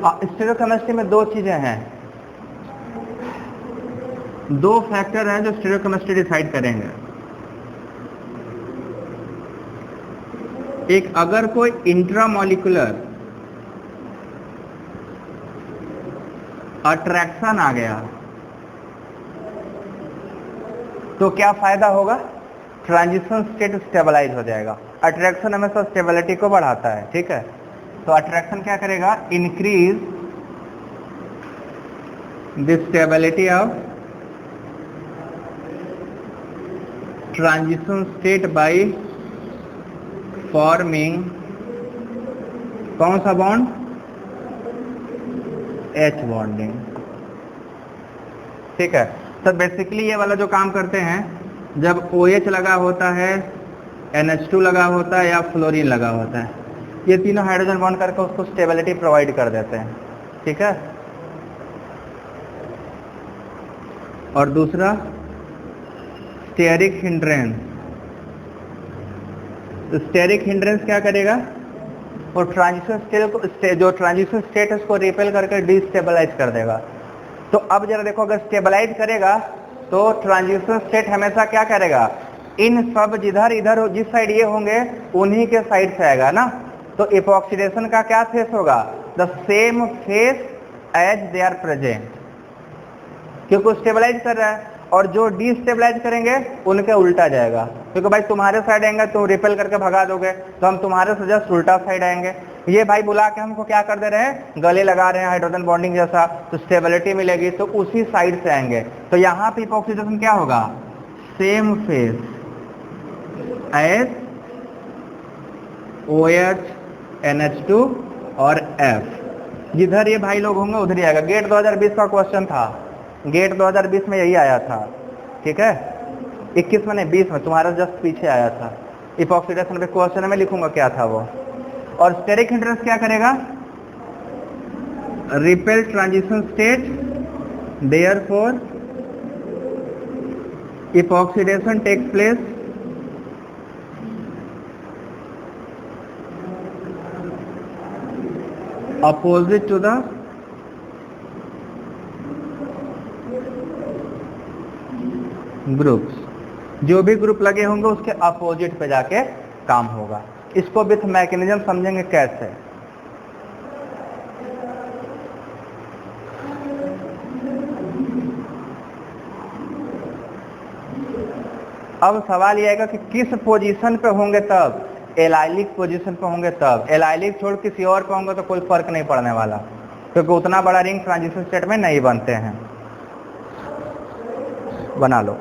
स्टीरियोकेमिस्ट्री में दो चीजें हैं, दो फैक्टर हैं जो स्टीरियोकेमिस्ट्री डिसाइड करेंगे। एक, अगर कोई इंट्रामॉलिक्यूलर अट्रैक्शन आ गया तो क्या फायदा होगा, ट्रांजिशन स्टेट स्टेबलाइज हो जाएगा। अट्रैक्शन हमेशा स्टेबिलिटी को बढ़ाता है, ठीक है। तो अट्रैक्शन क्या करेगा, increase the stability of transition state by forming कौन सा बॉन्ड, H बॉन्डिंग, ठीक है। तो बेसिकली ये वाला जो काम करते हैं, जब OH लगा होता है, NH2 लगा होता है या फ्लोरीन लगा होता है, ये तीनों हाइड्रोजन बॉन्ड करके उसको स्टेबिलिटी प्रोवाइड कर देते हैं, ठीक है। और दूसरा स्टेरिक हिंड्रेंस, स्टेरिक हिंड्रेंस क्या करेगा, और ट्रांजिशन स्टेट जो ट्रांजिशन स्टेट है उसको रिपेल करके डिस्टेबलाइज कर देगा। तो अब जरा देखो, अगर स्टेबलाइज करेगा तो ट्रांजिशन स्टेट हमेशा क्या करेगा, इन सब जिधर इधर जिस साइड ये होंगे उन्हीं के साइड से आएगा ना। तो इपॉक्सीडेशन का क्या फेस होगा, the same face as they are present, क्योंकि स्टेबलाइज कर रहा है। और जो डिस्टेबलाइज करेंगे उनके उल्टा जाएगा, क्योंकि भाई तुम्हारे साइड आएंगे तो रिपेल करके भगा दोगे, तो हम तुम्हारे से जस्ट उल्टा साइड आएंगे। ये भाई बुला के हमको क्या कर दे रहे हैं, गले लगा रहे हैं हाइड्रोजन बॉन्डिंग जैसा, तो स्टेबिलिटी मिलेगी तो उसी साइड से आएंगे। तो यहाँ पे इपॉक्सीडेशन क्या होगा, same face as OH NH2 और F, जिधर ये भाई लोग होंगे उधर ही आएगा। गेट 2020 का क्वेश्चन था, गेट 2020 में यही आया था, ठीक है। 21 में नहीं 20 में, तुम्हारा जस्ट पीछे आया था। इपॉक्सीडेशन पे क्वेश्चन में लिखूंगा क्या था वो। और स्टेरिक हिंड्रेंस क्या करेगा, repel transition state, therefore epoxidation takes place opposite to the groups, जो भी ग्रुप लगे होंगे उसके अपोजिट पे जाके काम होगा। इसको विथ मैकेनिज्म समझेंगे कैसे। अब सवाल यह आएगा कि किस पोजीशन पे होंगे तब, एलाइलिक पोजीशन पे होंगे तब। एलाइलिक छोड़ किसी और पे होंगे तो कोई फर्क नहीं पड़ने वाला, क्योंकि उतना बड़ा रिंग ट्रांजिशन स्टेट में नहीं बनते हैं। बना लो।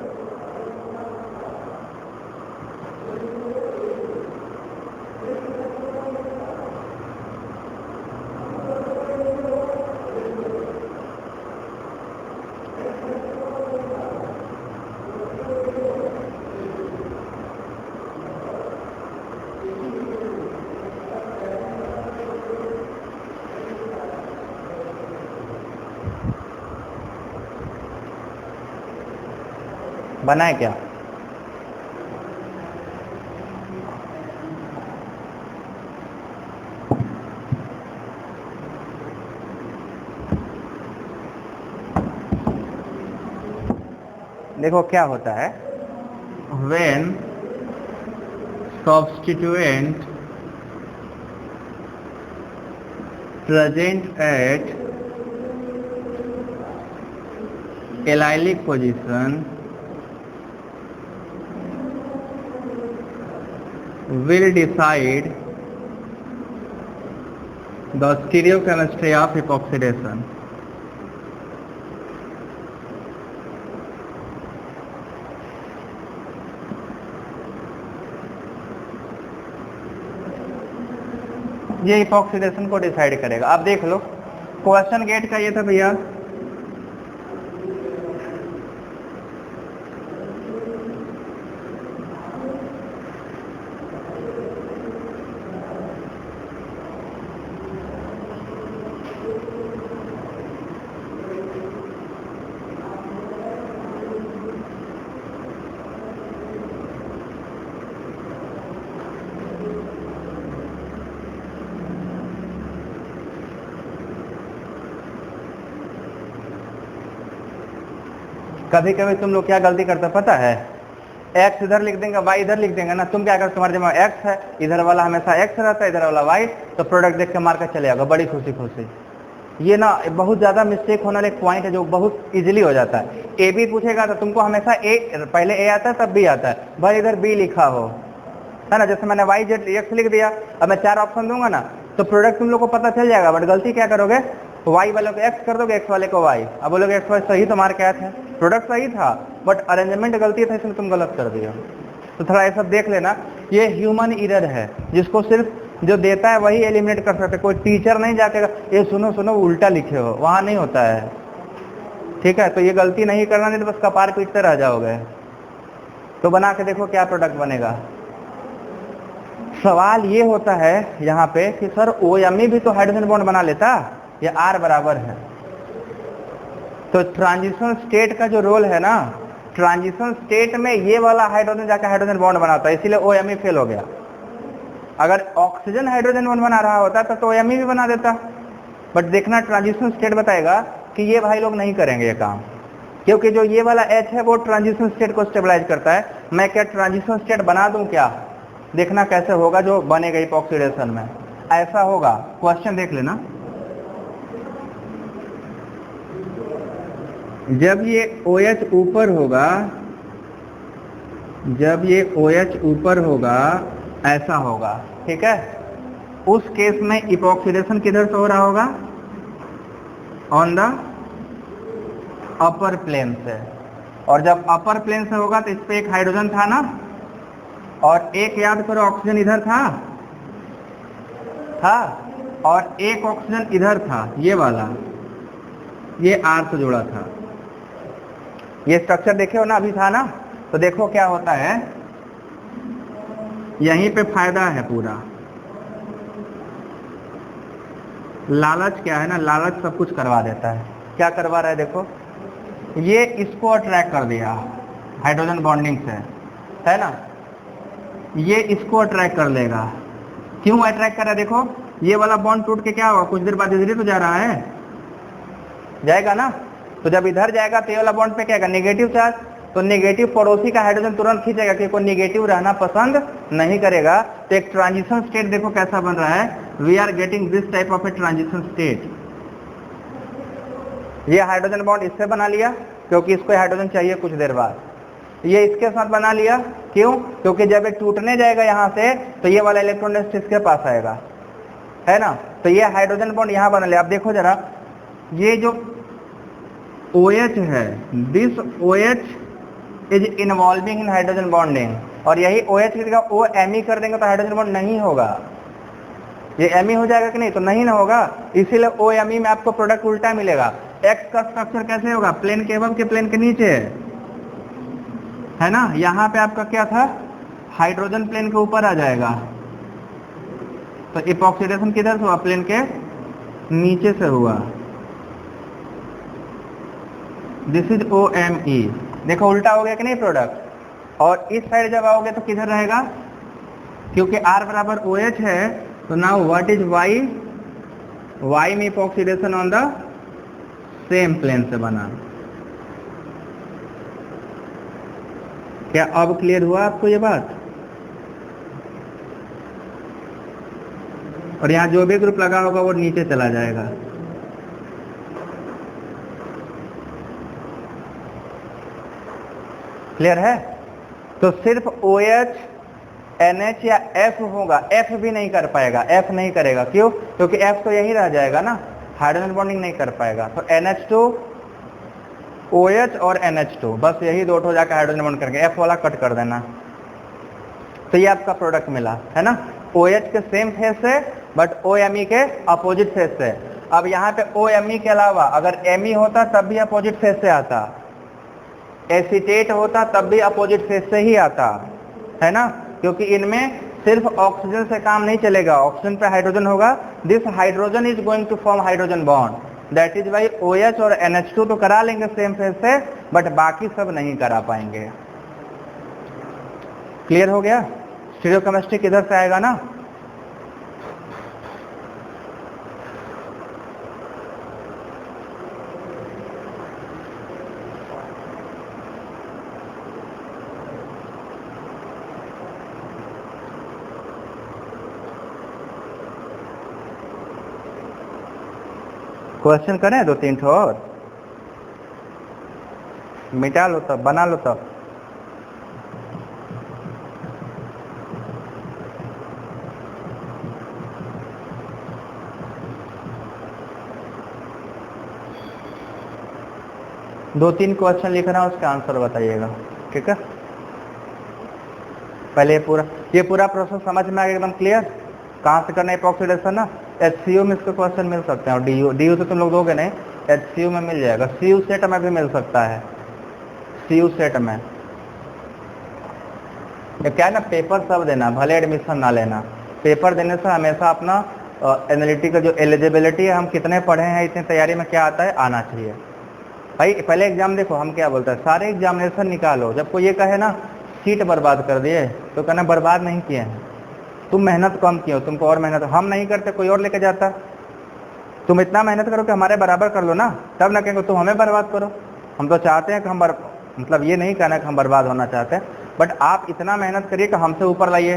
बनाए क्या, देखो क्या होता है, when substituent present at allylic position will decide the stereochemistry of epoxidation. ये इपॉक्सीडेशन को डिसाइड करेगा। आप देख लो क्वेश्चन गेट का ये था भैया, कभी कभी तुम लोग क्या गलती करते पता है, x इधर लिख देंगे y इधर लिख देंगे ना, तुम क्या करते, तुम्हारे जमा x है, इधर वाला हमेशा x रहता है, इधर वाला y, तो प्रोडक्ट देख के मार कर चले जाओगे बड़ी खुशी खुशी। ये ना बहुत ज्यादा मिस्टेक होने वाला एक पॉइंट है जो बहुत इजीली हो जाता है। ए बी पूछेगा तो तुमको हमेशा ए, पहले ए आता है तब बी आता है, भाई इधर बी लिखा हो, है ना, जैसे मैंने y z x लिख दिया, अब मैं 4 ऑप्शन दूंगा ना तो प्रोडक्ट तुम लोग को पता चल जाएगा, बट गलती क्या करोगे, y वाले को x कर दोगे, x वाले को y। अब बोलोगे x y सही तो मार के आया था, प्रोडक्ट सही था बट अरेंजमेंट गलती था इसलिए तुम गलत कर दिया। तो थोड़ा ये सब देख लेना, ये ह्यूमन एरर है जिसको सिर्फ जो देता है वही एलिमिनेट कर सकते, कोई टीचर नहीं जाके ये सुनो सुनो उल्टा लिखे हो, वहां नहीं होता है, ठीक है। तो ये गलती नहीं करना, नहीं तो बस कपार पीटते रह जाओगे। तो बना के देखो क्या प्रोडक्ट बनेगा। सवाल ये होता है यहाँ पे कि सर OMe भी तो हाइड्रोजन बॉन्ड बना लेता, ये R बराबर है। तो ट्रांजिशन स्टेट का जो रोल है ना, ट्रांजिशन स्टेट में ये वाला हाइड्रोजन जाकर हाइड्रोजन बॉन्ड बनाता है, इसीलिए OMe फेल हो गया। अगर ऑक्सीजन हाइड्रोजन बॉन्ड बना रहा होता तो OMe भी बना देता, बट देखना ट्रांजिशन स्टेट बताएगा कि ये भाई लोग नहीं करेंगे ये काम, क्योंकि जो ये वाला H है वो ट्रांजिशन स्टेट को स्टेबलाइज करता है। मैं क्या ट्रांजिशन स्टेट बना दूं क्या, देखना कैसे होगा जो बनेगा इपॉक्सीडेशन में, ऐसा होगा। क्वेश्चन देख लेना, जब ये OH ऊपर होगा, जब ये OH ऊपर होगा ऐसा होगा, ठीक है। उस केस में इपॉक्सीडेशन किधर से हो रहा होगा, ऑन द अपर प्लेन से, और जब अपर प्लेन से होगा तो इस पे एक हाइड्रोजन था ना, और एक याद करो ऑक्सीजन इधर था और एक ऑक्सीजन इधर था, ये वाला, ये R से जुड़ा था। ये स्ट्रक्चर देखे हो ना, अभी था ना, तो देखो क्या होता है, यहीं पे फायदा है पूरा। लालच क्या है ना, लालच सब कुछ करवा देता है। क्या करवा रहा है देखो, ये इसको अट्रैक्ट कर दिया हाइड्रोजन बॉन्डिंग से, है ना, ये इसको अट्रैक्ट कर लेगा। क्यों अट्रैक्ट कर रहा है देखो, ये वाला बॉन्ड टूट के क्या होगा, कुछ देर बाद इधर ही तो जा रहा है, जाएगा ना। तो जब इधर जाएगा तो ये वाला बॉन्ड पे क्या आएगा, नेगेटिव चार्ज, तो नेगेटिव पड़ोसी का हाइड्रोजन तुरंत खींचेगा कि कोई नेगेटिव रहना पसंद नहीं करेगा। तो एक ट्रांजिशन स्टेट देखो कैसा बन रहा है, we are getting this type of a transition state. ये हाइड्रोजन बॉन्ड इससे बना लिया क्योंकि इसको हाइड्रोजन चाहिए कुछ देर बाद, ये इसके साथ बना लिया, क्यों, क्योंकि जब ये टूटने जाएगा यहाँ से तो ये वाला इलेक्ट्रॉन इसके पास आएगा, है ना। तो ये हाइड्रोजन बॉन्ड यहाँ बना लिया। आप देखो जरा, ये जो OH है, this OH is involving in hydrogen bonding, और यही OH की जगह OMe कर देंगे तो हाइड्रोजन बॉन्ड नहीं होगा, ये Me हो जाएगा कि नहीं, तो नहीं ना होगा। इसीलिए OMe में आपको प्रोडक्ट उल्टा मिलेगा। X का स्ट्रक्चर कैसे होगा, प्लेन के एबव के प्लेन के नीचे, है ना। यहाँ पे आपका क्या था, हाइड्रोजन प्लेन के ऊपर आ जाएगा, तो इपॉक्सीडेशन किधर से हुआ, प्लेन के नीचे से हुआ। दिस इज OMe, देखो उल्टा हो गया कि नहीं प्रोडक्ट। और इस साइड जब आओगे तो किधर रहेगा, क्योंकि R बराबर OH है, तो नाउ व्हाट इज Y में epoxidation on the same plane से बना। क्या अब क्लियर हुआ आपको ये बात। और यहाँ जो भी ग्रुप लगा होगा वो नीचे चला जाएगा। क्लियर है। तो सिर्फ OH NH या F होगा, F भी नहीं कर पाएगा, F नहीं करेगा, क्यों? क्योंकि F तो यही रह जाएगा ना, हाइड्रोजन बॉन्डिंग नहीं कर पाएगा। तो NH2 OH और NH2, बस यही दो ठो जाकर हाइड्रोजन बॉन्ड करके F वाला कट कर देना। तो ये आपका प्रोडक्ट मिला है ना, OH के सेम फेस से बट OMe के अपोजिट फेस से। अब यहाँ पे OMe के अलावा अगर Me होता तब भी अपोजिट फेस से आता, एसीटेट होता तब भी अपोजिट फेस से ही आता है ना, क्योंकि इनमें सिर्फ ऑक्सीजन से काम नहीं चलेगा, ऑक्सीजन पे हाइड्रोजन होगा, this hydrogen is going to form hydrogen bond, that is why OH और NH2 तो करा लेंगे सेम फेस से, बट बाकी सब नहीं करा पाएंगे। क्लियर हो गया? स्टीरियोकेमिस्ट्री किधर से आएगा ना, क्वेश्चन करें 2-3 ठो और मिटा लो तब, बना लो तब। दो तीन क्वेश्चन लिख रहा हूं, उसका आंसर बताइएगा, ठीक है? पहले ये पूरा प्रोसेस समझ में आ गया, एकदम क्लियर? कहाँ से करना है ऑक्सीडेशन ना, HCU में इसके क्वेश्चन मिल सकते हैं, और DU तो तुम लोग दोगे नहीं, HCU में मिल जाएगा, CU सेट में भी मिल सकता है, CU सेट में। ये क्या है ना, पेपर सब देना, भले एडमिशन ना लेना, पेपर देने से हमेशा अपना एनालिटिकल जो एलिजिबिलिटी है, हम कितने पढ़े हैं, इतनी तैयारी में क्या आता है, आना चाहिए भाई। पहले एग्जाम देखो हम क्या बोलते हैं, सारे एग्जामिनेशन निकालो, जब कोई ये कहे ना सीट बर्बाद कर दिए, तो कहना बर्बाद नहीं किए हैं, तुम मेहनत कम किए हो, तुमको और मेहनत, हम नहीं करते कोई और लेके जाता, तुम इतना मेहनत करो कि हमारे बराबर कर लो ना, तब ना कहेंगे तुम हमें बर्बाद करो। हम तो चाहते हैं कि हम मतलब ये नहीं कहना कि हम बर्बाद होना चाहते हैं, बट आप इतना मेहनत करिए कि हमसे ऊपर लाइए,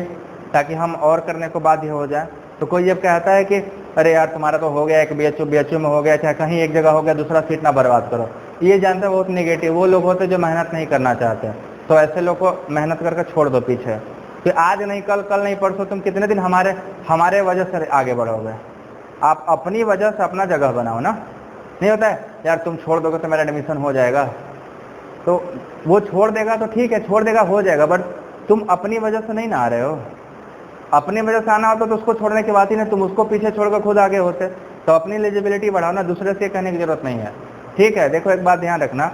ताकि हम और करने को बाध्य हो जाए। तो कोई जब कहता है कि अरे यार तुम्हारा तो हो गया, एक BHU में हो गया, चाहे कहीं एक जगह हो गया, दूसरा सीट ना बर्बाद करो, ये जानते हैं बहुत निगेटिव वो लोग होते जो मेहनत नहीं करना चाहते। तो ऐसे लोग को मेहनत करके छोड़ दो पीछे, कि आज नहीं कल, कल नहीं परसों, तुम कितने दिन हमारे वजह से आगे बढ़ोगे। आप अपनी वजह से अपना जगह बनाओ ना, नहीं होता है यार तुम छोड़ दोगे तो मेरा एडमिशन हो जाएगा, तो वो छोड़ देगा तो ठीक है, छोड़ देगा हो जाएगा, बट तुम अपनी वजह से नहीं ना आ रहे हो। अपनी वजह से आना होता तो उसको छोड़ने की बात ही नहीं, तुम उसको पीछे छोड़कर खुद आगे होते। तो अपनी एलिजिबिलिटी बढ़ाओ ना, दूसरे से कहने की जरूरत नहीं है, ठीक है? देखो एक बात ध्यान रखना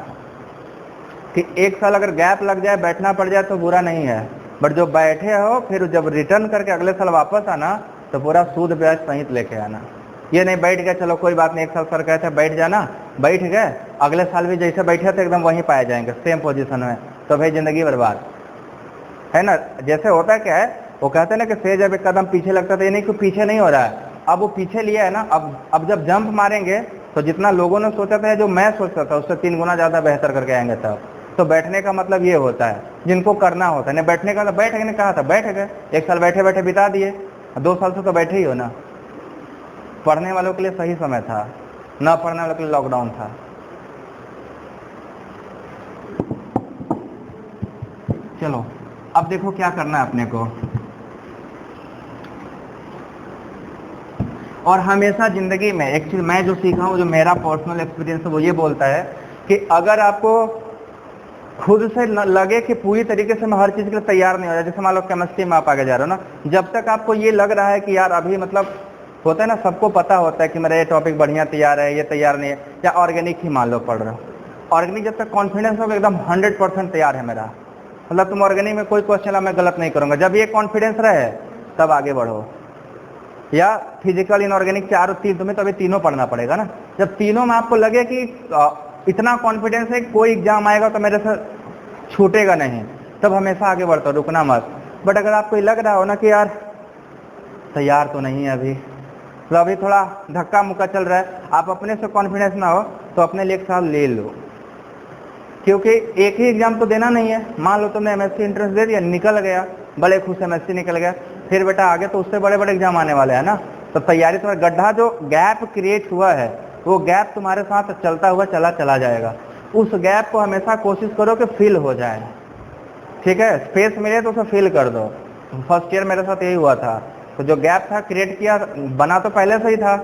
कि एक साल अगर गैप लग जाए, बैठना पड़ जाए तो बुरा नहीं है, बट जो बैठे हो फिर जब रिटर्न करके अगले साल वापस आना तो पूरा सूद ब्याज सहित लेके आना। ये नहीं बैठ गए चलो कोई बात नहीं, एक साल सर कहते हैं बैठ जाना, बैठ गए, अगले साल भी जैसे बैठे थे एकदम वहीं पाए जाएंगे सेम पोजीशन में, तो भाई जिंदगी बर्बाद है ना। जैसे होता क्या है, वो कहते हैं ना कि सेज जब एक कदम पीछे लगता था, ये नहीं कि पीछे नहीं हो रहा है, अब वो पीछे लिया है ना, अब जब जंप मारेंगे तो जितना लोगों ने सोचा था, जो मैं सोचता था उससे 3 गुना ज्यादा बेहतर करके आएंगे तब। तो बैठने का मतलब ये होता है, जिनको करना होता है, नहीं बैठने का मतलब बैठ गए, कहा था बैठ गए, एक साल बैठे बैठे बिता दिए, 2 साल से तो बैठे ही हो ना। पढ़ने वालों के लिए सही समय था, ना पढ़ने वालों के लिए लॉकडाउन था। चलो अब देखो क्या करना है अपने को, और हमेशा जिंदगी में एक चीज मैं जो सीखा हूँ, जो मेरा पर्सनल एक्सपीरियंस है, वो ये बोलता है कि अगर आपको खुद से लगे कि पूरी तरीके से मैं हर चीज के लिए तैयार नहीं हो रहा, जैसे मान लो केमिस्ट्री में आप आगे जा रहे हो ना, जब तक आपको ये लग रहा है कि यार अभी मतलब होता है ना, सबको पता होता है कि मेरा ये टॉपिक बढ़िया तैयार है, ये तैयार नहीं है, या ऑर्गेनिक ही मान लो पढ़ रहे हो, ऑर्गेनिक जब तक कॉन्फिडेंस होगा एकदम 100% तैयार है मेरा, मतलब तुम ऑर्गेनिक में कोई क्वेश्चन मैं गलत नहीं करूंगा, जब ये कॉन्फिडेंस रहे तब आगे बढ़ो। या फिजिकल इनऑर्गेनिक तुम्हें तो अभी तीनों पढ़ना पड़ेगा ना, जब तीनों में आपको लगे कि इतना कॉन्फिडेंस है कोई एग्जाम आएगा तो मेरे से छूटेगा नहीं, तब हमेशा आगे बढ़ता, रुकना मत। बट अगर आपको लग रहा हो ना कि यार तैयार तो नहीं है अभी, तो अभी थोड़ा धक्का मुक्का चल रहा है, आप अपने से कॉन्फिडेंस ना हो तो अपने लिए एक साल ले लो, क्योंकि एक ही एग्जाम तो देना नहीं है। मान लो तुमने MSc एंट्रेंस दे दिया, निकल गया, बड़े खुश MSc निकल गया, फिर बेटा आगे तो उससे बड़े बड़े एग्जाम आने वाले हैं ना, तो तैयारी तुम्हारा गड्ढा जो गैप क्रिएट हुआ है, वो गैप तुम्हारे साथ चलता हुआ चला जाएगा। उस गैप को हमेशा कोशिश करो कि फिल हो जाए, ठीक है? स्पेस मिले तो उसे फिल कर दो, फर्स्ट ईयर मेरे साथ यही हुआ था। तो जो गैप था क्रिएट किया, बना तो पहले से ही था,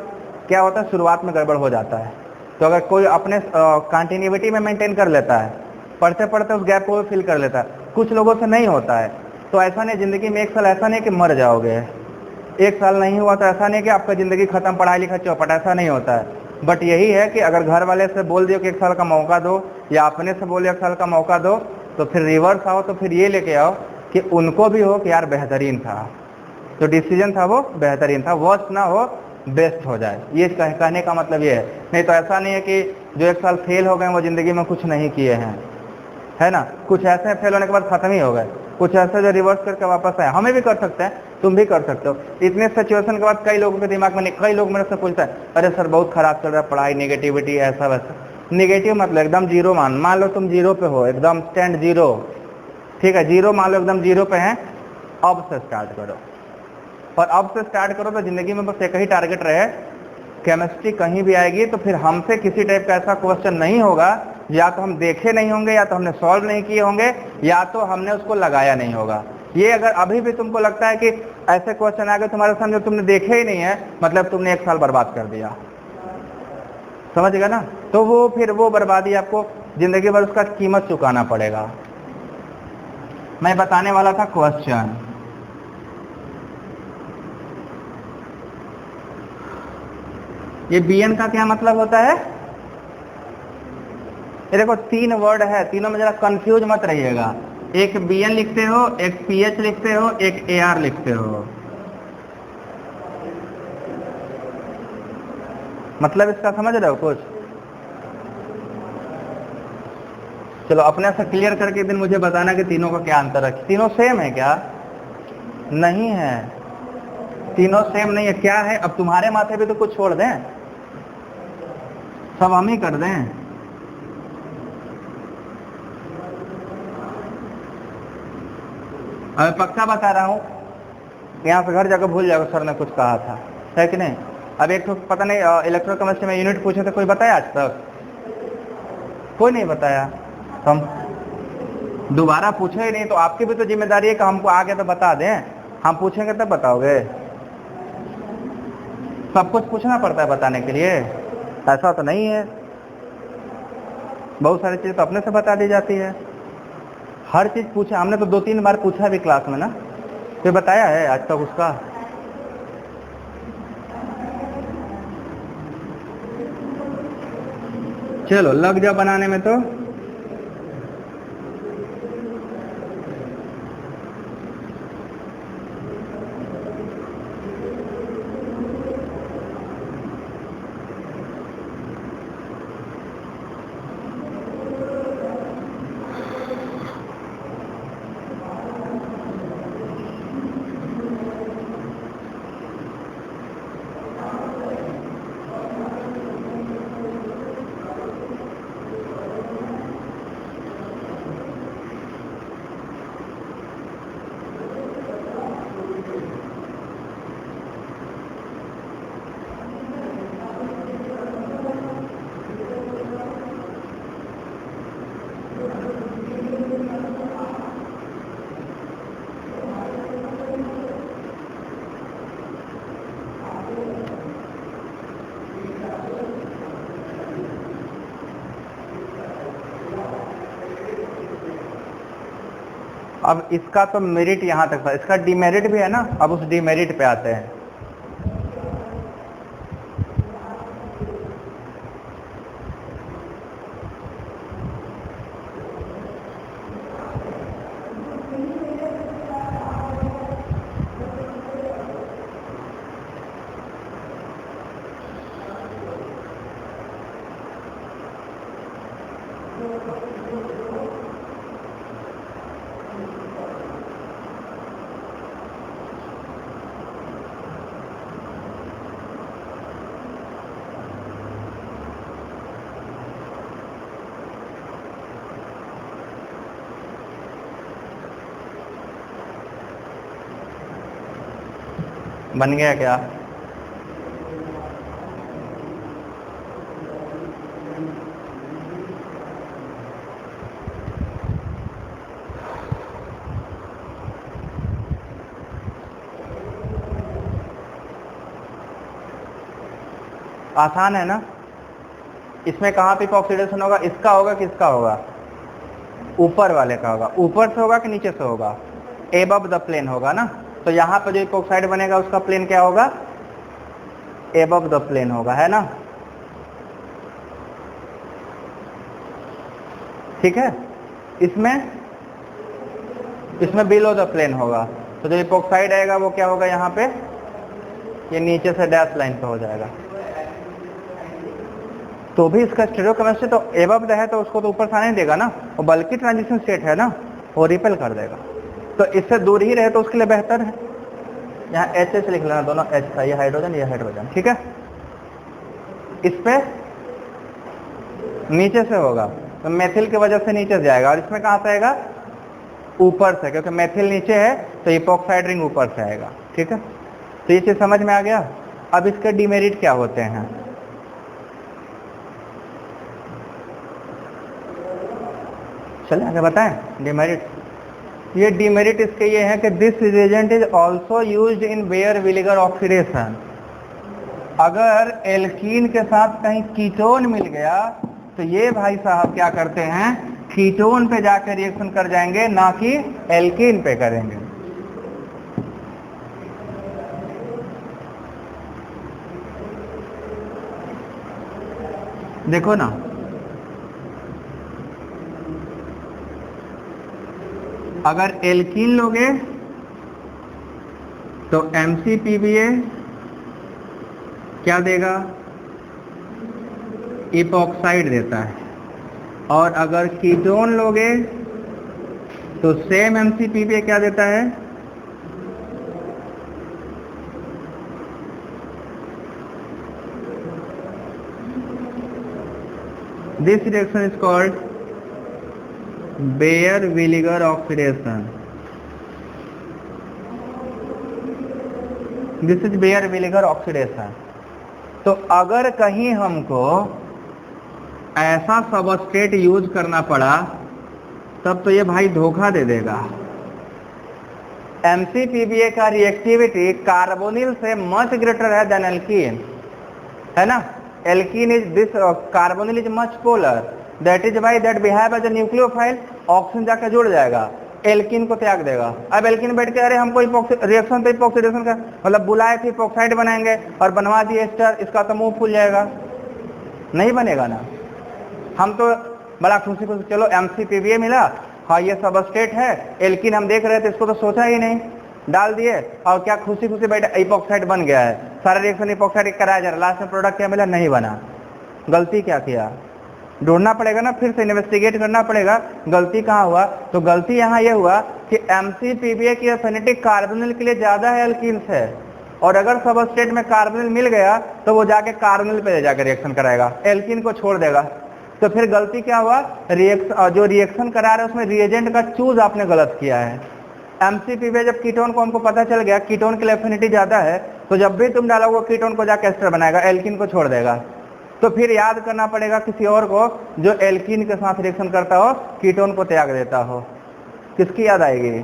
क्या होता है शुरुआत में गड़बड़ हो जाता है। तो अगर कोई अपने कंटिन्यूटी में मेंटेन कर लेता है, पढ़ते पढ़ते उस गैप को फिल कर लेता है, कुछ लोगों से नहीं होता है। तो ऐसा नहीं ज़िंदगी में एक साल ऐसा नहीं कि मर जाओगे, एक साल नहीं हुआ तो ऐसा नहीं कि आपका ज़िंदगी खत्म, पढ़ाई लिखाई चौपट, ऐसा नहीं होता है। बट यही है कि अगर घर वाले से बोल दियो कि 1 साल का मौका दो, या अपने से बोले 1 साल का मौका दो, तो फिर रिवर्स आओ, तो फिर ये लेके आओ कि उनको भी हो कि यार बेहतरीन था, जो डिसीजन था वो बेहतरीन था, वर्स्ट ना हो, बेस्ट हो जाए। ये कहने का मतलब ये है। नहीं तो ऐसा नहीं है कि जो 1 साल फेल हो गए वो ज़िंदगी में कुछ नहीं किए हैं, है ना। कुछ ऐसे फेल होने के बाद ख़त्म ही हो गए, कुछ ऐसे जो रिवर्स करके वापस आए। हमें भी कर सकते हैं, तुम भी कर सकते हो। इतने सिचुएशन के बाद कई लोगों के दिमाग में, कई लोग मेरे से पूछते हैं, अरे सर बहुत खराब चल रहा है पढ़ाई, नेगेटिविटी ऐसा वैसा। नेगेटिव मतलब एकदम जीरो मान लो तुम जीरो पे हो, एकदम स्टैंड जीरो, ठीक है, जीरो मान लो एकदम जीरो पे हैं। अब से स्टार्ट करो, और अब से स्टार्ट करो तो ज़िंदगी में बस एक ही टारगेट रहे, केमिस्ट्री कहीं भी आएगी तो फिर हमसे किसी टाइप का ऐसा क्वेश्चन नहीं होगा, या तो हम देखे नहीं होंगे, या तो हमने सॉल्व नहीं किए होंगे, या तो हमने उसको लगाया नहीं होगा। ये अगर अभी भी तुमको लगता है कि ऐसे क्वेश्चन आ गए तुम्हारे सामने, तुमने देखे ही नहीं है, मतलब तुमने 1 साल बर्बाद कर दिया, समझ गया ना। तो वो फिर वो बर्बादी आपको जिंदगी भर उसका कीमत चुकाना पड़ेगा। मैं बताने वाला था क्वेश्चन, ये बीएन का क्या मतलब होता है। ये देखो 3 वर्ड है, तीनों में जरा कंफ्यूज मत रहिएगा। एक बीएन लिखते हो, एक पीएच लिखते हो, एक एआर लिखते हो। मतलब इसका समझ रहे हो कुछ। चलो अपने से क्लियर करके एक दिन मुझे बताना कि तीनों का क्या अंतर है। तीनों सेम है क्या? नहीं है, तीनों सेम नहीं है। क्या है, अब तुम्हारे माथे पे तो कुछ छोड़ दें, सब हम ही कर दें। मैं पक्का बता रहा हूँ, यहाँ से घर जाकर भूल जाओगे सर ने कुछ कहा था, है कि नहीं। अब एक तो पता नहीं इलेक्ट्रोकेमिस्ट्री में यूनिट पूछे थे, कोई बताया आज तक? कोई नहीं बताया। तो हम दोबारा पूछे ही नहीं, तो आपकी भी तो जिम्मेदारी है कि हमको आगे तो बता दें। हम पूछेंगे तब बताओगे, सब कुछ पूछना पड़ता है बताने के लिए, ऐसा तो नहीं है। बहुत सारी चीज़ तो अपने से बता दी जाती है। हर चीज़ पूछे हमने तो 2-3 बार पूछा भी क्लास में ना, तो बताया है आज तक उसका। चलो लग जाओ बनाने में। तो अब इसका तो मेरिट यहाँ तक था, इसका डीमेरिट भी है ना। अब उस डीमेरिट पे आते हैं। बन गया क्या? आसान है ना। इसमें कहाँ पे ऑक्सीडेशन होगा, इसका होगा किसका होगा, ऊपर वाले का होगा। ऊपर से होगा कि नीचे से होगा, एबव द प्लेन होगा ना। तो यहाँ पर जो इपॉक्साइड बनेगा उसका प्लेन क्या होगा, एबव द प्लेन होगा, है ना। ठीक है, इसमें बिलो द प्लेन होगा। तो जो इपॉक्साइड आएगा वो क्या होगा, यहाँ पे ये नीचे से डैश लाइन पे हो जाएगा। तो भी इसका स्टीरियोकेमिस्ट्री तो एबव द है तो उसको तो ऊपर से आने देगा ना, वो बल्कि ट्रांजिशन स्टेट है ना, वो रिपेल कर देगा। तो इससे दूर ही रहे तो उसके लिए बेहतर है। यहाँ एच एच लिख लेना, दोनों एच था, ये हाइड्रोजन ये हाइड्रोजन, ठीक है। इस पे नीचे से होगा तो मेथिल की वजह से नीचे जाएगा, और इसमें कहाँ से आएगा, ऊपर से, क्योंकि मेथिल नीचे है तो इपॉक्साइड रिंग ऊपर से आएगा। ठीक है, तो ये चीज समझ में आ गया। अब इसके डिमेरिट क्या होते हैं, चलिए आगे बताएं डिमेरिट। ये डिमेरिट इसके ये है कि this reagent is also used in Baeyer विनेगर ऑक्सीडेशन। अगर एल्कीन के साथ कहीं कीटोन मिल गया तो ये भाई साहब क्या करते हैं, कीटोन पे जाकर रिएक्शन कर जाएंगे, ना कि एल्कीन पे करेंगे। देखो ना, अगर एल्कीन लोगे तो MCPBA क्या देगा, इपॉक्साइड देता है, और अगर कीटोन लोगे तो सेम MCPBA क्या देता है, this reaction is called bear विनेगर ऑक्सीडेशन। दिस इज बेयर विनेगर ऑक्सीडेशन। तो अगर कहीं हमको ऐसा सबस्ट्रेट यूज करना पड़ा तब तो ये भाई धोखा दे देगा। MCPBA का रिएक्टिविटी कार्बोनिल से मच ग्रेटर है देन एल्कीन, है ना। Alkene is this, carbonyl is much polar, that is why that behave as a nucleophile. Oxygen जाकर जुड़ जाएगा, एल्कीन को त्याग देगा। अब एल्कीन बैठ के अरे हमको रिएक्शन तो इपॉक्सीडेशन का मतलब बुलाए थे, इपॉक्साइड बनाएंगे और बनवा दिए एस्टर, इसका तो मुंह फूल जाएगा, नहीं बनेगा ना। हम तो बड़ा खुशी खुशी चलो MCPBA मिला, हाँ ये सबस्ट्रेट है, एल्कीन हम देख रहे थे, इसको तो सोचा ही नहीं, डाल दिए और क्या खुशी खुशी बैठे इपॉक्साइड बन गया है, सारा रिएक्शन इपॉक्साइड कराया जा रहा, लास्ट में प्रोडक्ट क्या मिला, नहीं बना। गलती क्या किया, ढूंढना पड़ेगा ना, फिर से इन्वेस्टिगेट करना पड़ेगा गलती कहाँ हुआ। तो गलती यहाँ ये हुआ कि MCPBA की एफिनिटी कार्बोनिल के लिए ज्यादा है एल्कीन से, और अगर सबस्ट्रेट में कार्बोनिल मिल गया तो वो जाके कार्बोनिल पे जाकर रिएक्शन कराएगा, एल्कीन को छोड़ देगा। तो फिर गलती क्या हुआ, जो रिएक्शन करा रहे उसमें रिएजेंट का चूज आपने गलत किया है। MCPBA जब कीटोन को हमको पता चल गया कीटोन की एफिनिटी ज्यादा है, तो जब भी तुम डालोगे कीटोन को जाके एस्टर बनाएगा, एल्कीन को छोड़ देगा। तो फिर याद करना पड़ेगा किसी और को जो एल्कीन के साथ रिएक्शन करता हो, कीटोन को त्याग देता हो। किसकी याद आएगी,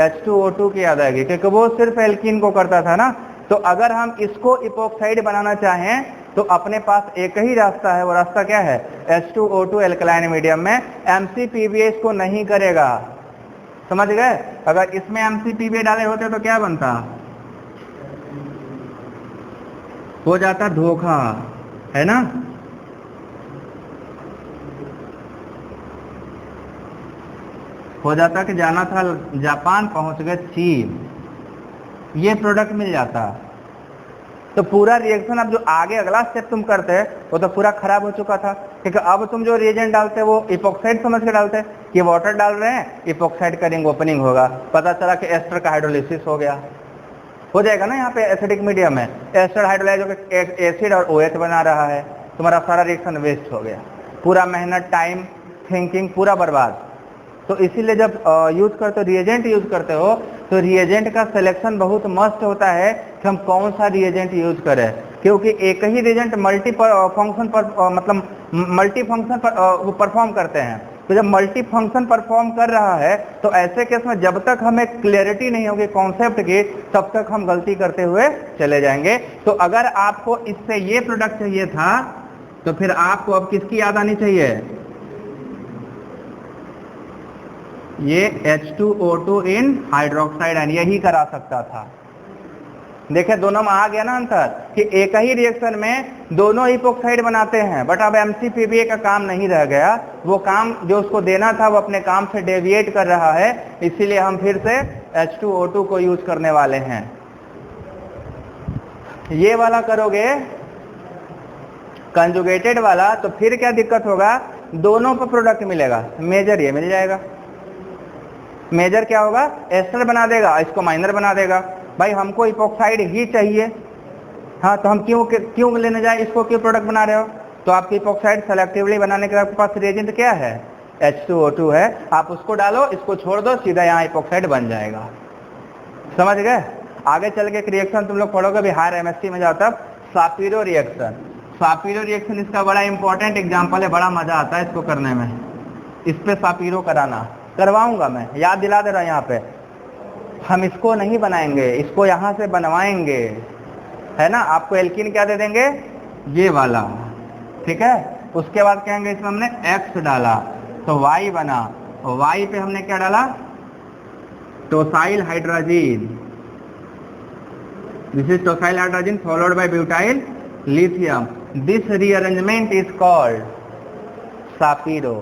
H2O2 की याद आएगी, क्योंकि वो सिर्फ एल्कीन को करता था ना। तो अगर हम इसको इपॉक्साइड बनाना चाहें तो अपने पास एक ही रास्ता है, वो रास्ता क्या है, H2O2 एल्कलाइन मीडियम में। MCPBA इसको नहीं करेगा, समझ गए। अगर इसमें MCPBA डाले होते तो क्या बनता, हो जाता धोखा, है ना। हो जाता कि जाना था जापान, पहुंच गए चीन, ये प्रोडक्ट मिल जाता। तो पूरा रिएक्शन अब जो आगे अगला स्टेप तुम करते हैं वो तो पूरा खराब हो चुका था, क्योंकि अब तुम जो रिएजेंट डालते वो इपॉक्साइड समझ के डालते कि वाटर डाल रहे हैं, इपॉक्साइड का रिंग ओपनिंग होगा, पता चला कि एस्टर का हाइड्रोलिसिस हो गया, हो जाएगा ना। यहाँ पे एसिडिक मीडियम है, एस्टर हाइड्रोलाइज होकर एसिड और OH बना रहा है, तुम्हारा सारा रिएक्शन वेस्ट हो गया, पूरा मेहनत, टाइम, थिंकिंग पूरा बर्बाद। तो इसीलिए जब यूज करते हो, रिएजेंट यूज करते हो, तो रिएजेंट का सिलेक्शन बहुत मस्ट होता है कि हम कौन सा रिएजेंट यूज करें, क्योंकि एक ही रिएजेंट मल्टी फंक्शन पर मतलब मल्टी फंक्शन पर वो परफॉर्म करते हैं। तो जब मल्टी फंक्शन परफॉर्म कर रहा है तो ऐसे केस में जब तक हमें क्लियरिटी नहीं होगी कॉन्सेप्ट की तब तक हम गलती करते हुए चले जाएंगे। तो अगर आपको इससे ये प्रोडक्ट चाहिए था तो फिर आपको अब किसकी याद आनी चाहिए, ये H2O2 इन हाइड्रोक्साइड आयन, यही करा सकता था। देखे दोनों में आ गया ना अंतर कि एक ही रिएक्शन में दोनों इपोक्साइड बनाते हैं, बट अब MCPBA का काम नहीं रह गया, वो काम जो उसको देना था वो अपने काम से डेविएट कर रहा है, इसीलिए हम फिर से H2O2 को यूज करने वाले हैं। ये वाला करोगे कंजुगेटेड वाला तो फिर क्या दिक्कत होगा, दोनों पर प्रोडक्ट मिलेगा, मेजर ये मिल जाएगा, मेजर क्या होगा एस्टर बना देगा, इसको माइनर बना देगा। भाई हमको इपोक्साइड ही चाहिए, हाँ तो हम क्यों लेने जाए, इसको क्यों प्रोडक्ट बना रहे हो, तो आपकी इपोक्साइड सेलेक्टिवली बनाने के आपके पास रिएजेंट क्या है, H2O2 है, आप उसको डालो, इसको छोड़ दो, सीधा यहाँ इपोक्साइड बन जाएगा। समझ गए। आगे चल के एक रिएक्शन तुम लोग पढ़ोगे भी हायर MSc में जाता, सापीरो रिएक्शन। सापीरो रिएक्शन इसका बड़ा इंपॉर्टेंट एग्जाम्पल है, बड़ा मजा आता है इसको करने में, इस पे सापीरो कराना करवाऊंगा मैं, याद दिला दे रहा हूं। यहाँ पे हम इसको नहीं बनाएंगे, इसको यहाँ से बनवाएंगे, है ना। आपको एल्कीन क्या दे देंगे, ये वाला, ठीक है। उसके बाद कहेंगे इसमें हमने X डाला तो Y बना, और Y पे हमने क्या डाला, tosyl hydrogen, this is tosyl hydrogen followed by butyl lithium, this rearrangement is called Shapiro.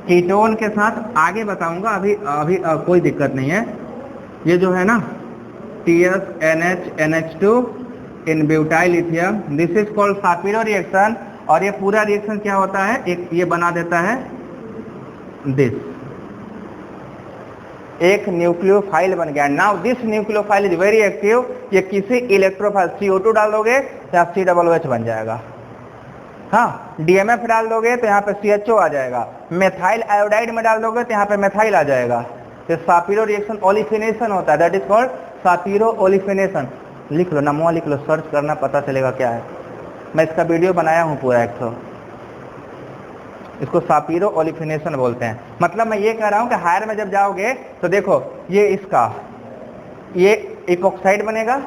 Ketone के साथ आगे बताऊंगा, अभी कोई दिक्कत नहीं है। ये जो है ना TSNH2 n butyl lithium, this is called Shapiro reaction. और ये पूरा रिएक्शन क्या होता है, एक ये बना देता है दिस, एक न्यूक्लियोफाइल बन गया। Now this nucleophile is very active, ये किसी इलेक्ट्रोफाइल CO2 डाल दोगे तो यहाँ COOH बन जाएगा, हाँ DMF डाल दोगे तो यहाँ पे CHO आ जाएगा, मेथाइल आयोडाइड में डाल दोगे तो यहाँ पे मेथाइल आ जाएगा। तो सापीरो रिएक्शन ओलिफिनेशन होता है, दैट इज कॉल्ड सापीरो ओलिफिनेशन। लिख लो, नमो लिख लो, सर्च करना पता चलेगा क्या है। मैं इसका वीडियो बनाया हूँ पूरा एक तो, इसको सापीरो ओलिफिनेशन बोलते हैं। मतलब मैं ये कह रहा हूँ कि हायर में जब जाओगे तो देखो ये इसका ये इपोक्साइड बनेगा,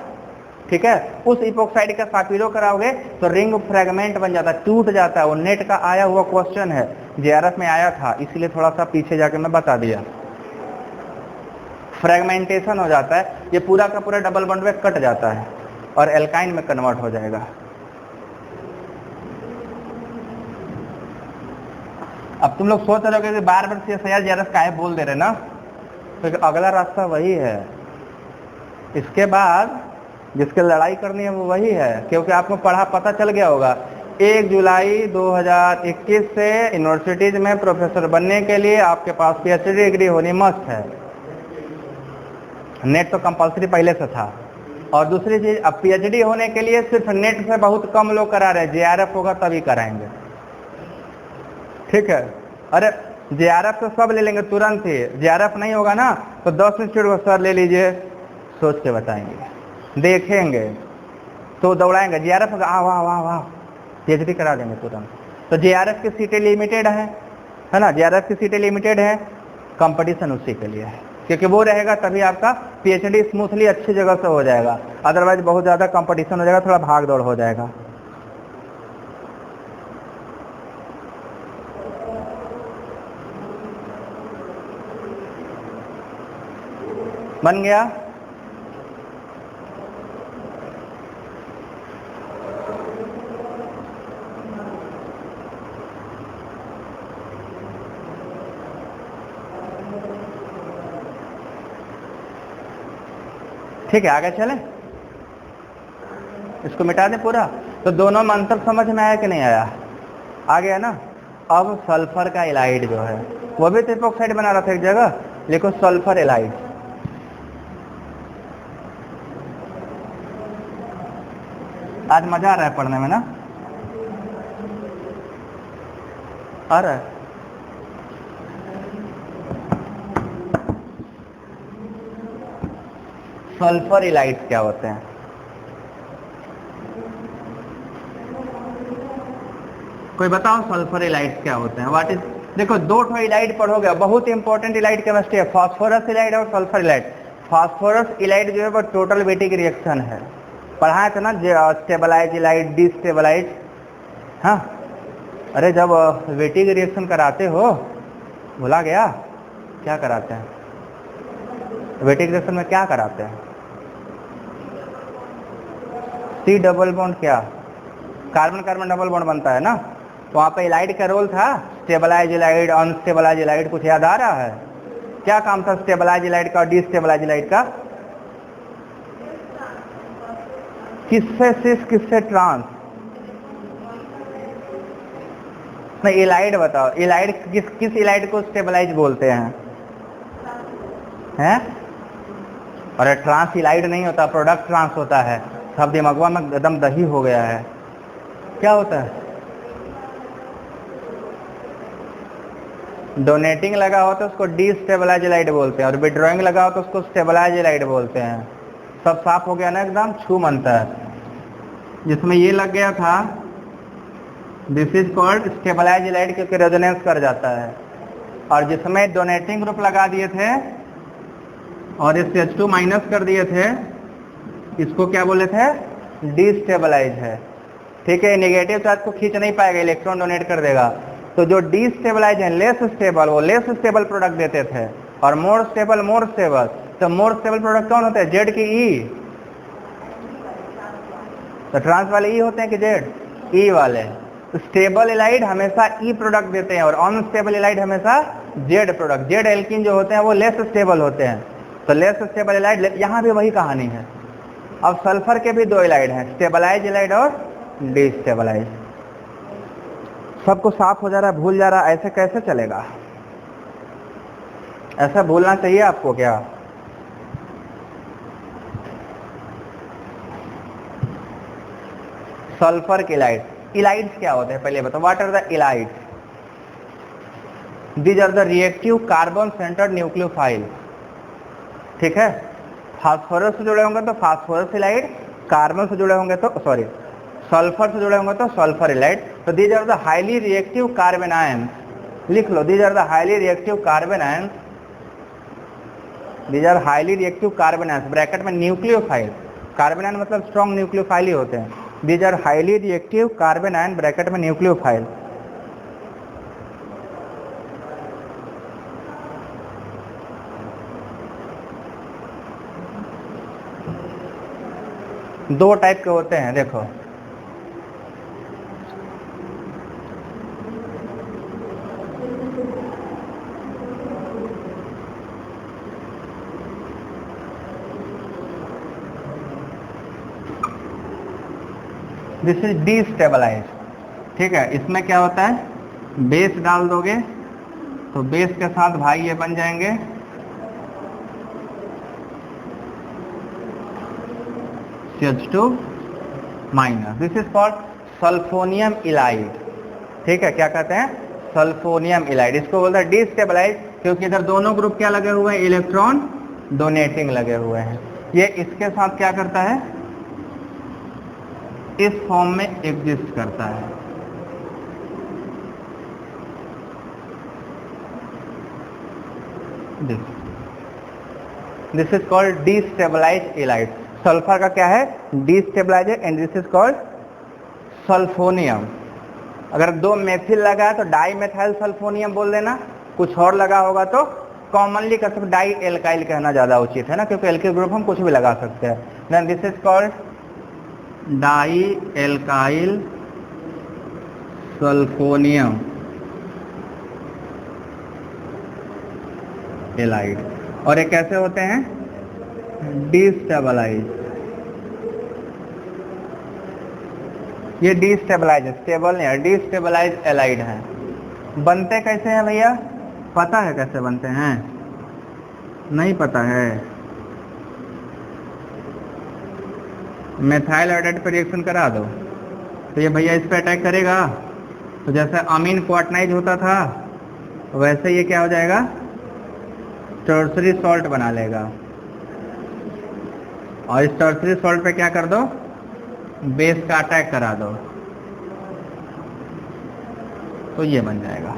ठीक है, उस इपोक्साइड का सापीरो कराओगे तो रिंग फ्रेगमेंट बन जाता है, टूट जाता है। वो नेट का आया हुआ क्वेश्चन है, JRF में आया था, इसलिए थोड़ा सा पीछे जाके मैं बता दिया। फ्रेगमेंटेशन हो जाता है, ये पूरा का पूरा डबल बॉन्ड में कट जाता है और एल्काइन में कन्वर्ट हो जाएगा। अब तुम लोग सोच रहे हो कि बार बार CSIR JRF काहे बोल दे रहे ना, तो अगला रास्ता वही है। इसके बाद जिसके लड़ाई करनी है वो वही है, क्योंकि आपको पढ़ा पता चल गया होगा 1 जुलाई 2021 से यूनिवर्सिटीज में प्रोफेसर बनने के लिए आपके पास PhD डिग्री होनी मस्ट है। नेट तो कंपलसरी पहले से था। और दूसरी चीज, अब PhD होने के लिए सिर्फ नेट से बहुत कम लोग करा रहे हैं, JRF होगा तभी कराएंगे, ठीक है। अरे JRF तो सब ले लेंगे तुरंत ही, JRF नहीं होगा ना तो 10 इंस्टीट्यूट को सर ले लीजिए, सोच के बताएंगे, देखेंगे तो दौड़ाएंगे। JRF होगा, वाह वाह वाह, PhD करा देंगे तुरंत। तो JRF की सीटें लिमिटेड है ना, JRF की सीटें लिमिटेड है, कंपटीशन उसी के लिए है, क्योंकि वो रहेगा तभी आपका PhD स्मूथली अच्छी जगह से हो जाएगा, अदरवाइज बहुत ज़्यादा कंपटीशन हो जाएगा, थोड़ा भाग दौड़ हो जाएगा। बन गया। ठीक है, आगे चले, इसको मिटा दें पूरा। तो दोनों में अंतर समझ में आया कि नहीं आया, आ गया ना। अब सल्फर का एलाइड जो है वो भी तो इपोक्साइड बना रहा था एक जगह, लिखो सल्फर एलाइड। आज मजा आ रहा है पढ़ने में ना, आ रहा है। सल्फर एलाइड्स क्या होते हैं, कोई बताओ सल्फर एलाइड्स क्या होते हैं, व्हाट इज देखो दो ठो इलाइड पढ़ोगे, बहुत इंपॉर्टेंट इलाइड केमिस्ट्री है, फास्फोरस इलाइड और सल्फर इलाइड। फास्फोरस इलाइड जो है वो टोटल वेटिक रिएक्शन है, पढ़ाया था ना, स्टेबलाइज इलाइड, डिस्टेबलाइज। हाँ, अरे जब वेटिक रिएक्शन कराते हो, भुला गया क्या कराते हैं? वेटिक रिएक्शन में क्या कराते हैं? सी डबल बॉन्ड, क्या कार्बन कार्बन डबल बॉन्ड बनता है ना, तो वहाँ पे इलाइड का रोल था, स्टेबलाइज इलाइड, अनस्टेबलाइज इलाइड, कुछ याद आ रहा है? क्या काम था स्टेबलाइज इलाइड का और डिस्टेबलाइज इलाइड का? किससे सिस, किससे ट्रांस? नहीं, इलाइड बताओ, इलाइड किस इलाइड को स्टेबलाइज बोलते हैं? हैं? अरे ट्रांस इलाइड नहीं होता, प्रोडक्ट ट्रांस होता है। सब दिमागवा में एकदम दही हो गया है। क्या होता है? डोनेटिंग लगा हो तो उसको डिस्टेबलाइज इलाइड बोलते हैं, और विड्रॉइंग लगा हो तो उसको स्टेबलाइज इलाइड बोलते हैं। सब साफ हो गया ना, एकदम छू मनता है। जिसमें ये लग गया था, this is called stabilize Allied, क्योंकि रेजोनेंस कर जाता है। और जिसमें डोनेटिंग ग्रुप लगा दिए थे और इस H2 माइनस कर दिए थे, इसको क्या बोले थे? डिस्टेबलाइज है। ठीक है, नेगेटिव चार्ज को खींच नहीं पाएगा, इलेक्ट्रॉन डोनेट कर देगा। तो जो डिस्टेबलाइज है, लेस स्टेबल, वो लेस स्टेबल प्रोडक्ट देते थे, और मोर स्टेबल मोर स्टेबल। तो मोर स्टेबल प्रोडक्ट कौन होते हैं? जेड की ई। तो ट्रांस वाले ई होते हैं कि जेड? ई वाले। स्टेबल इलाइड हमेशा ई प्रोडक्ट देते हैं, और अनस्टेबल इलाइड हमेशा जेड प्रोडक्ट। जेड एल्किन जो होते हैं वो लेस स्टेबल होते हैं, तो लेस स्टेबल इलाइड। यहाँ भी वही कहानी है। अब सल्फर के भी दो इलाइड हैं, स्टेबलाइज इलाइड और डिस्टेबलाइज। सबको साफ हो जा रहा है, भूल जा रहा है, ऐसे कैसे चलेगा? ऐसा भूलना चाहिए आपको क्या? सल्फर के इलाइड, इलाइड्स क्या होते हैं पहले बताओ, what are the ylides? These are the reactive carbon centred nucleophile. ठीक है, फास्फोरस से जुड़े होंगे तो फास्फोरस इलाइड, कार्बन से जुड़े होंगे तो सॉरी सल्फर से जुड़े होंगे तो सल्फर इलाइड। तो these are the highly reactive carbon ions. लिख लो, these are the highly reactive carbon ions, these are highly reactive carbon ions, bracket में न्यूक्लियोफाइल। कार्बन आयन मतलब स्ट्रॉन्ग न्यूक्लियोफाइल ही होते हैं। These are highly reactive carbon ion, bracket में न्यूक्लियोफाइल। दो टाइप के होते हैं, देखो दिस इज डिस्टेबलाइज। ठीक है, इसमें क्या होता है, बेस डाल दोगे तो बेस के साथ भाई ये बन जाएंगे CH2 minus. This is called sulphonium ylide. ठीक है, क्या कहते हैं? Sulphonium ylide. इसको बोलते हैं डिस्टेबलाइज, क्योंकि इधर दोनों ग्रुप क्या लगे हुए हैं? इलेक्ट्रॉन डोनेटिंग लगे हुए हैं। ये इसके साथ क्या करता है? इस फॉर्म में एग्जिस्ट करता है। This is called destabilize ylide. Sulphur का क्या है? Destabilize, and this is called sulphonium. अगर दो मेथिल लगा है तो डाई मेथाइल सल्फोनियम बोल देना, कुछ और लगा होगा तो कॉमनली कर सकते डाई एल्काइल कहना ज़्यादा उचित है ना, क्योंकि एल्किल ग्रुप हम कुछ भी लगा सकते हैं। Then this is called di alkyl sulfonium ylide. और ये कैसे होते हैं? डिस्टेबलाइज। ये डिस्टेबलाइज है, स्टेबल नहीं है, डिस्टेबलाइज एलाइड है। बनते कैसे हैं भैया? पता है कैसे बनते हैं? नहीं पता है? मेथाइल आयोडाइड पर रिएक्शन करा दो तो ये भैया इस पर अटैक करेगा, तो जैसे अमीन क्वाटनाइज होता था वैसे ये क्या हो जाएगा? टर्सरी सॉल्ट बना लेगा। और इस टर्सरी सॉल्ट पे क्या कर दो? बेस का अटैक करा दो, तो ये बन जाएगा।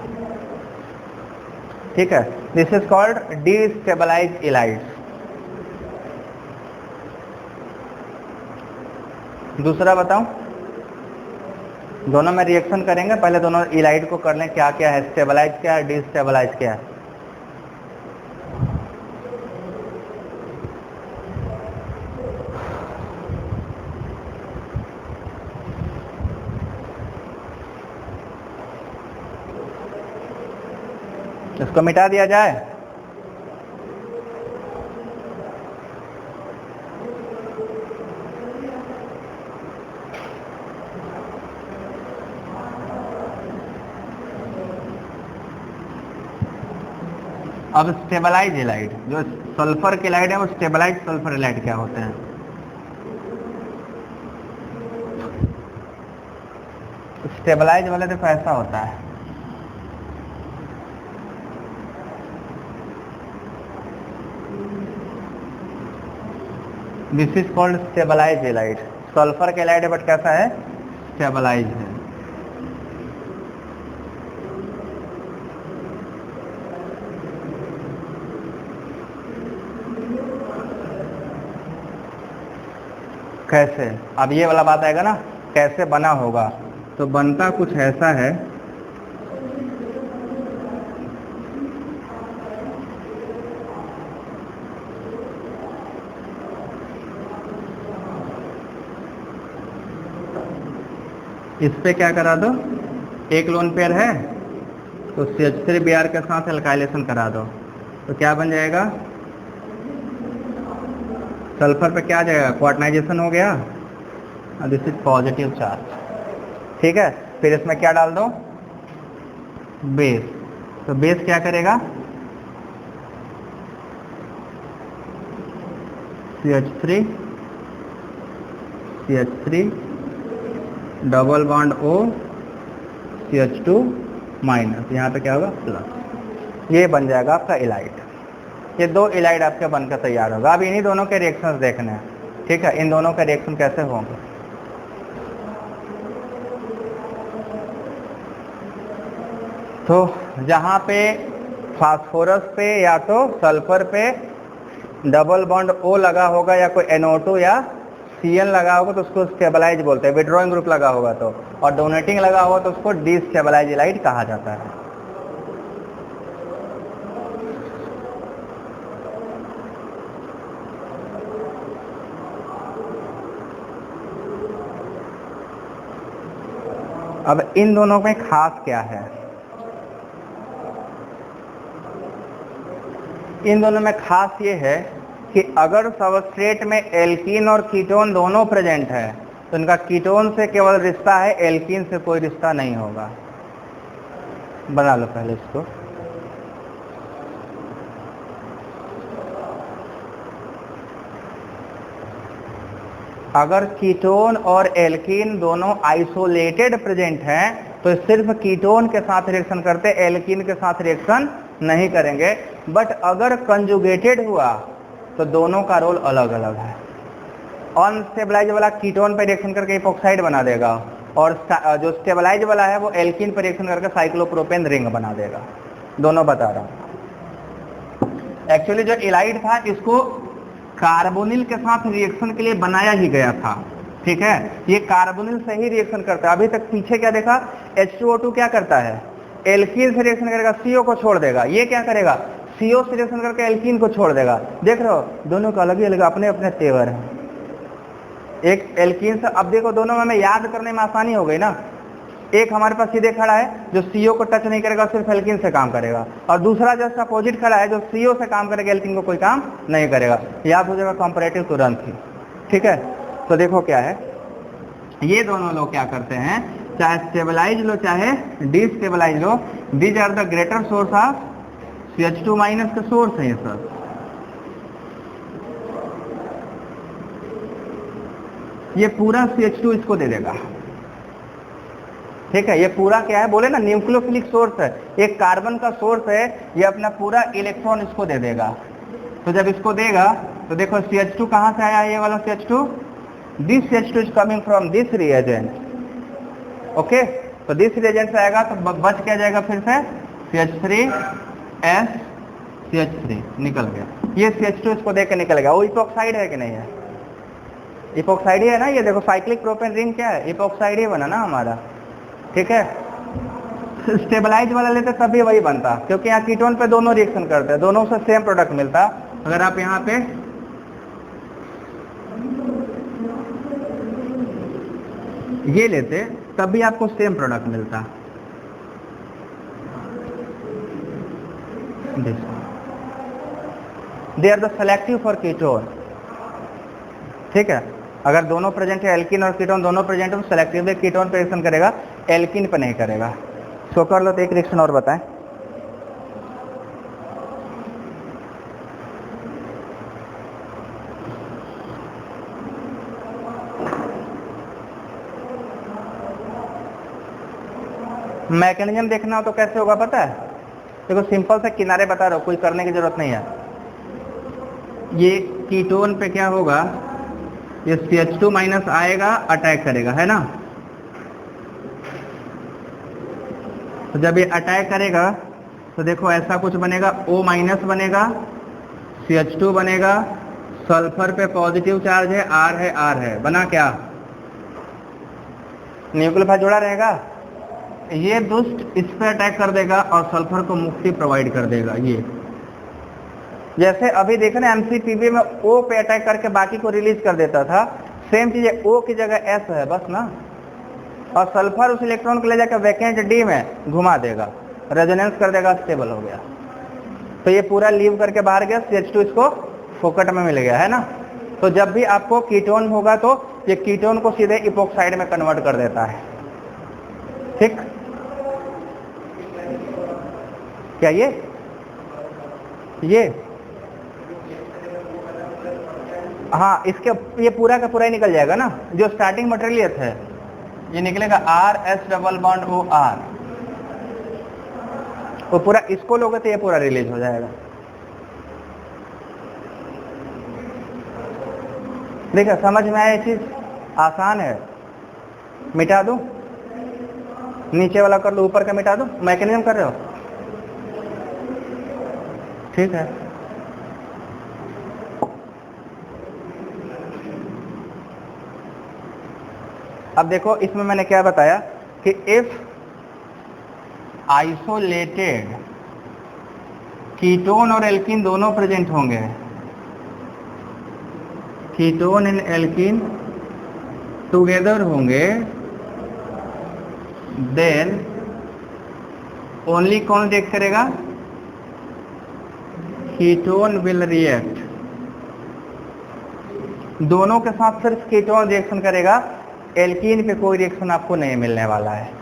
ठीक है, दिस इज कॉल्ड डीस्टेबलाइज इलाइड्स। दूसरा बताऊं, दोनों में रिएक्शन करेंगे, पहले दोनों इलाइड को कर लें क्या क्या है, स्टेबलाइज क्या है, डीस्टेबलाइज क्या है। इसको मिटा दिया जाए। अब स्टेबलाइज इलाइड, जो सल्फर के इलाइड है वो स्टेबलाइज सल्फर इलाइड क्या होते हैं। स्टेबलाइज वाले देखो ऐसा होता है, this is called stabilize ylide. Sulphur के इलाइड है बट कैसा है, स्टेबलाइज है। कैसे, अब ये वाला बात आएगा ना, कैसे बना होगा, तो बनता कुछ ऐसा है, इस पे क्या करा दो, एक लोन पेयर है तो CH3Br के साथ एल्काइलेशन करा दो, तो क्या बन जाएगा, सल्फर पे क्या आ जाएगा, क्वाटनाइजेशन हो गया, और दिस इज पॉजिटिव चार्ज। ठीक है, फिर इसमें क्या डाल दो, बेस, तो बेस क्या करेगा, CH3 double bond O CH2 minus, यहाँ पे क्या होगा प्लस, ये बन जाएगा आपका इलाइड। ये दो इलाइड आपके बनकर तैयार होगा। अब इन्हीं दोनों के रिएक्शंस देखने हैं, ठीक है, इन दोनों के रिएक्शन कैसे होंगे। तो जहाँ पे फास्फोरस पे या तो सल्फर पे डबल बॉन्ड O लगा होगा या कोई NO2 या Cl लगा होगा तो उसको स्टेबलाइज बोलते हैं, विड्रॉइंग ग्रुप लगा होगा तो, और डोनेटिंग लगा होगा तो उसको डीस्टेबलाइज इलाइड कहा जाता है। अब इन दोनों में खास क्या है, इन दोनों में खास ये है कि अगर सबस्ट्रेट में एल्कीन और कीटोन दोनों प्रेजेंट है तो इनका कीटोन से केवल रिश्ता है, एल्कीन से कोई रिश्ता नहीं होगा। बना लो पहले इसको, अगर कीटोन और एल्कीन दोनों आइसोलेटेड प्रेजेंट हैं तो सिर्फ कीटोन के साथ रिएक्शन करते, एल्कीन के साथ रिएक्शन नहीं करेंगे। बट अगर कंजुगेटेड हुआ तो दोनों का रोल अलग अलग है। अनस्टेबलाइज वाला कीटोन पर रिएक्शन करके इपॉक्साइड बना देगा, और जो स्टेबलाइज वाला है वो एल्कीन पर रिएक्शन करके साइक्लोप्रोपेन रिंग बना देगा। दोनों बता रहा हूँ। एक्चुअली जो इलाइड था इसको कार्बोनिल के साथ रिएक्शन के लिए बनाया ही गया था, ठीक है, ये कार्बोनिल से ही रिएक्शन करता है। अभी तक पीछे क्या देखा, H2O2 क्या करता है, एल्कीन से रिएक्शन करेगा, CO को छोड़ देगा। ये क्या करेगा, CO से रिएक्शन करके एल्कीन को छोड़ देगा। देख रहे हो, दोनों का अलग ही अलग अपने अपने तेवर है। एक एल्कीन से, अब देखो दोनों में हमें याद करने में आसानी हो गई ना। एक हमारे पास सीधे खड़ा है जो CO को टच नहीं करेगा, सिर्फ एल्कीन से काम करेगा, और दूसरा जस्ट अपोजिट खड़ा है जो CO से काम करेगा, एल्कीन को कोई काम नहीं करेगा। याद हो जाएगा कंपैरेटिव तुरंत ही, ठीक है। तो देखो क्या है, ये दोनों लोग क्या करते हैं, चाहे स्टेबलाइज लो चाहे डिस्टेबलाइज लो, these are the greater source of CH2 minus का सोर्स है ये सब। ये पूरा CH2 इसको दे देगा, ठीक है। ये पूरा क्या है, बोले ना न्यूक्लियोफिलिक सोर्स है, एक कार्बन का सोर्स है, ये अपना पूरा इलेक्ट्रॉन इसको दे देगा। तो जब इसको देगा तो देखो CH2 कहाँ से आया, ये वाला CH2, this CH2 is coming from this reagent, okay. तो दिस रिएजेंट से आएगा तो बच क्या जाएगा, फिर से CH3 SCH3 निकल गया, ये CH2 इसको देख के निकल गया। वो इपोक्साइड है कि नहीं है? इपोक्साइड ही है ना, ये देखो साइक्लिक प्रोपेन रिंग क्या है, इपोक्साइड ही बना ना हमारा, ठीक है। स्टेबलाइज वाला लेते तभी वही बनता, क्योंकि यहाँ कीटोन पे दोनों रिएक्शन करते हैं, दोनों से सेम प्रोडक्ट मिलता। अगर आप यहाँ पे ये लेते तब भी आपको सेम प्रोडक्ट मिलता। They are the selective for ketone, ठीक है। अगर दोनों प्रेजेंट है, एल्किन और कीटोन दोनों प्रेजेंट है, तो सेलेक्टिव कीटोन पे रिएक्शन करेगा, एल्किन पे नहीं करेगा। सो कर लो तो एक रिएक्शन और बताएं। मैकेनिज्म देखना हो तो कैसे होगा पता है? देखो सिंपल से किनारे बता रहा हूं, कोई करने की जरूरत नहीं है। ये कीटोन पे क्या होगा, ये CH2 माइनस आएगा, अटैक करेगा, है ना। तो जब ये अटैक करेगा तो देखो ऐसा कुछ बनेगा, O माइनस बनेगा, CH2 बनेगा, सल्फर पे पॉजिटिव चार्ज है, R है, बना क्या, न्यूक्लियोफाइल जुड़ा रहेगा। ये दुष्ट इस पे अटैक कर देगा और सल्फर को मुक्ति प्रोवाइड कर देगा। ये जैसे अभी देखे ना MCPB में O पे अटैक करके बाकी को रिलीज कर देता था, सेम चीज है, O की जगह S है बस ना, और सल्फर उस इलेक्ट्रॉन को ले जाकर वैकेंट D में घुमा देगा, रेजोनेंस कर देगा, स्टेबल हो गया। तो ये पूरा लीव करके बाहर गया, CH2 इसको फोकट में मिल गया, है ना। तो जब भी आपको कीटोन होगा तो ये कीटोन को सीधे इपोक्साइड में कन्वर्ट कर देता है, ठीक। क्या ये हाँ, इसके ये पूरा का पूरा ही निकल जाएगा ना, जो स्टार्टिंग मटेरियल है ये निकलेगा RS डबल बॉन्ड OR, वो पूरा इसको लोगे तो ये पूरा रिलीज हो जाएगा। देखो समझ में आया, ये चीज आसान है। मिटा दूं, नीचे वाला कर लो, ऊपर का मिटा दो, मैकेनिज्म कर रहे हो, ठीक है। अब देखो इसमें मैंने क्या बताया कि इफ आइसोलेटेड कीटोन और एल्कीन दोनों प्रेजेंट होंगे, कीटोन एंड एल्कीन टुगेदर होंगे, देन ओनली कौन रिएक्ट करेगा, कीटोन विल रिएक्ट। दोनों के साथ सिर्फ कीटोन रिएक्शन करेगा, एल्कीन पे कोई रिएक्शन आपको नहीं मिलने वाला है।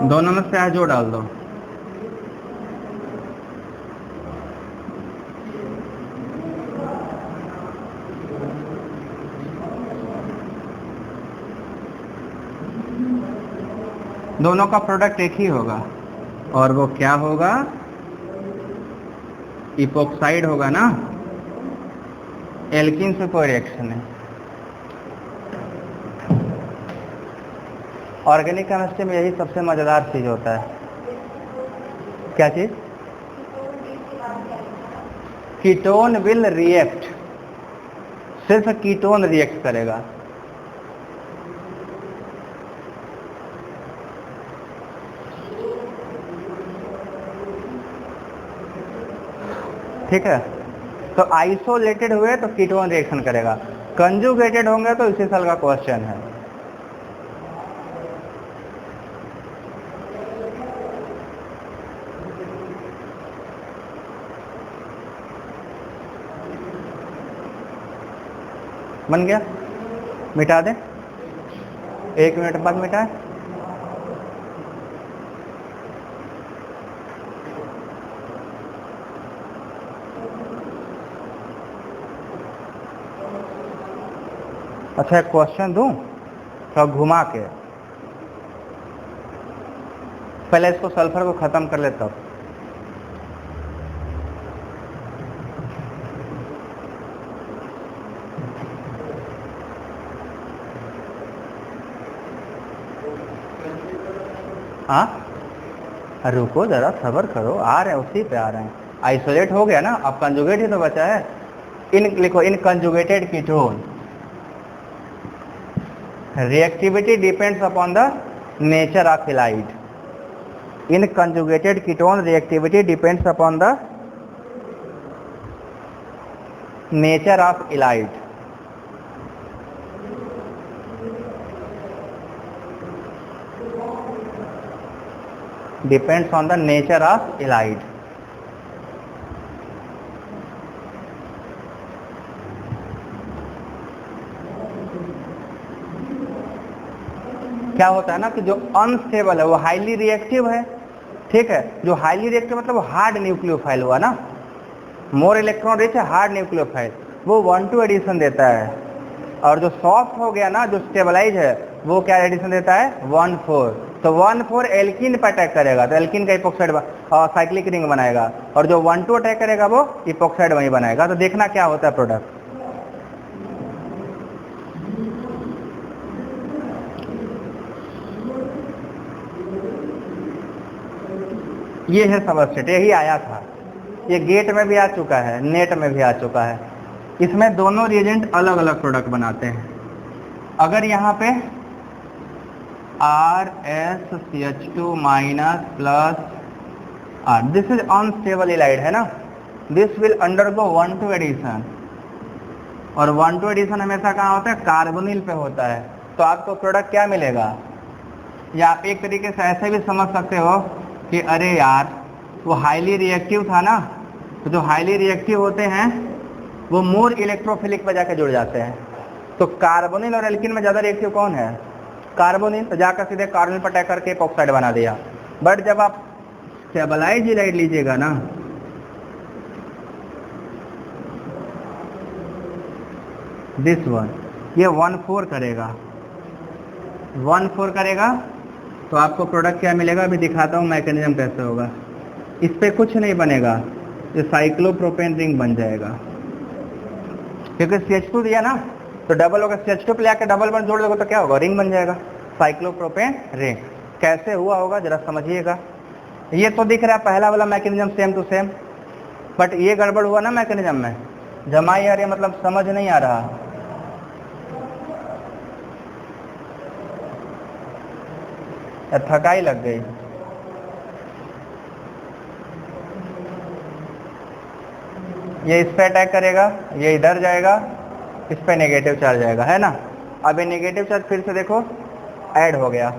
दोनों में से जो डाल दो, दोनों का प्रोडक्ट एक ही होगा, और वो क्या होगा, इपोक्साइड होगा ना। एल्कीन से कोई रिएक्शन नहीं। ऑर्गेनिक केमिस्ट्री में यही सबसे मजेदार चीज होता है। क्या चीज? कीटोन विल रिएक्ट, सिर्फ कीटोन रिएक्ट करेगा। ठीक है, तो आइसोलेटेड हुए तो कीटोन रिएक्शन करेगा, कंजुगेटेड होंगे तो इसी साल का क्वेश्चन है। बन गया, मिटा दें, 1 मिनट बाद मिटाएं। अच्छा एक क्वेश्चन दूं थोड़ा घुमा के, पहले इसको सल्फर को खत्म कर ले तब। हाँ रुको जरा सब्र करो, आ रहे हैं उसी पे आ रहे हैं। आइसोलेट हो गया ना, अब कंजुगेट ही तो बचा है। इन लिखो, in conjugated ketone reactivity depends upon the nature of halide. In conjugated ketone reactivity depends upon the nature of halide. Depends on the nature of halide. क्या होता है ना कि जो अनस्टेबल है वो हाईली रिएक्टिव है, ठीक है। जो हाईली रिएक्टिव मतलब हार्ड न्यूक्लियोफाइल हुआ ना, मोर इलेक्ट्रॉन रिच है, हार्ड न्यूक्लियोफाइल, वो 1,2 एडिशन देता है। और जो सॉफ्ट हो गया ना, जो स्टेबलाइज है, वो क्या एडिशन देता है 1,4। तो 1,4 एल्किन पर अटैक करेगा तो एल्किन का इपोक्साइड साइक्लिक रिंग बनाएगा, और जो 1,2 अटैक करेगा वो इपोक्साइड वहीं बनाएगा। तो देखना क्या होता है प्रोडक्ट। ये है सबस्ट्रेट, यही आया था, ये गेट में भी आ चुका है, नेट में भी आ चुका है। इसमें दोनों रिएजेंट अलग अलग प्रोडक्ट बनाते हैं। अगर यहाँ पे RsCH2 minus plus R, this is unstable halide है ना, दिस विल अंडरगो 1,2 एडिशन, और 1,2 एडिशन हमेशा कहाँ होता है, कार्बोनिल पे होता है। तो आपको प्रोडक्ट क्या मिलेगा, या आप एक तरीके से ऐसे भी समझ सकते हो कि अरे यार वो हाईली रिएक्टिव था ना, तो जो हाईली रिएक्टिव होते हैं वो मोर इलेक्ट्रोफिलिक पर जाकर जुड़ जाते हैं। तो कार्बोनिल और एल्किन में ज़्यादा रिएक्टिव कौन है, कार्बोनिल, तो जाकर सीधे कार्बोनिल पर अटैक करके इपॉक्साइड बना दिया। बट जब आप स्टेबलाइज हैलाइड लीजिएगा ना, दिस वन, ये 1,4 करेगा, 1,4 करेगा, तो आपको प्रोडक्ट क्या मिलेगा, अभी दिखाता हूँ मैकेनिज्म कैसे होगा। इस पे कुछ नहीं बनेगा, ये साइक्लोप्रोपेन रिंग बन जाएगा, क्योंकि CH2 दिया ना, तो डबल होगा, CH2 पे लेकर डबल बन जोड़ दोगे तो क्या होगा, रिंग बन जाएगा, साइक्लोप्रोपेन रिंग। कैसे हुआ होगा जरा समझिएगा। ये तो दिख रहा है पहला वाला mechanism same to same, but ये गड़बड़ हुआ ना मैकेनिज्म में, जमाई आ रही है, मतलब समझ नहीं आ रहा। थकाई लग गई। ये इस पे अटैक करेगा, ये इधर जाएगा, इस पे नेगेटिव चार्ज आएगा, है ना। अब ये नेगेटिव चार्ज फिर से देखो ऐड हो गया,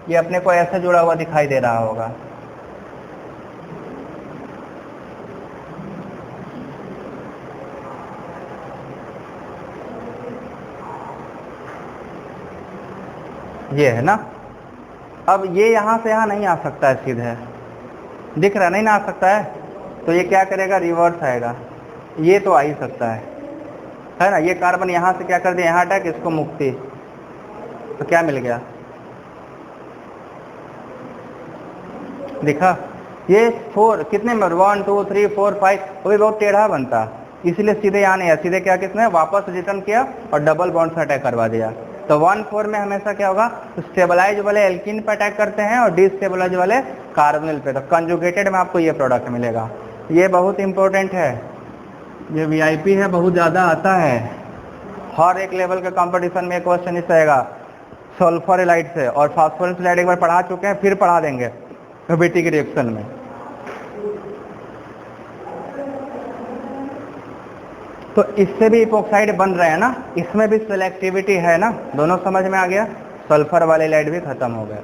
ये अपने को ऐसे जुड़ा हुआ दिखाई दे रहा होगा। ये है ना। अब ये यहाँ से यहाँ नहीं आ सकता है, सीधे दिख रहा नहीं ना आ सकता है, तो ये क्या करेगा, रिवर्स आएगा। ये तो आ ही सकता है ना। ये कार्बन यहाँ से क्या कर दिया, यहाँ अटैक, इसको मुक्ति, तो क्या मिल गया, दिखा। ये 4 कितने में, 1 2 3 4 5, वो भी बहुत टेढ़ा बनता, इसीलिए सीधे यहाँ नहीं है, सीधे क्या किसने वापस रिटर्न किया और डबल बॉन्ड से अटैक करवा दिया। तो 1,4 में हमेशा क्या होगा, स्टेबलाइज वाले एल्किन पे अटैक करते हैं और डिस्टेबलाइज वाले कार्बोनिल पे। तो कंजुगेटेड में आपको ये प्रोडक्ट मिलेगा। ये बहुत इंपॉर्टेंट है, ये VIP है, बहुत ज़्यादा आता है। हर एक लेवल के कंपटीशन में क्वेश्चन इस रहेगा सल्फर हैलाइड से, और फास्फोरस हैलाइड एक बार पढ़ा चुके हैं, फिर पढ़ा देंगे बेटी के रिएक्शन में। तो इससे भी इपोक्साइड बन रहे हैं ना, इसमें भी सिलेक्टिविटी है ना, दोनों समझ में आ गया। सल्फर वाले हैलाइड भी खत्म हो गए।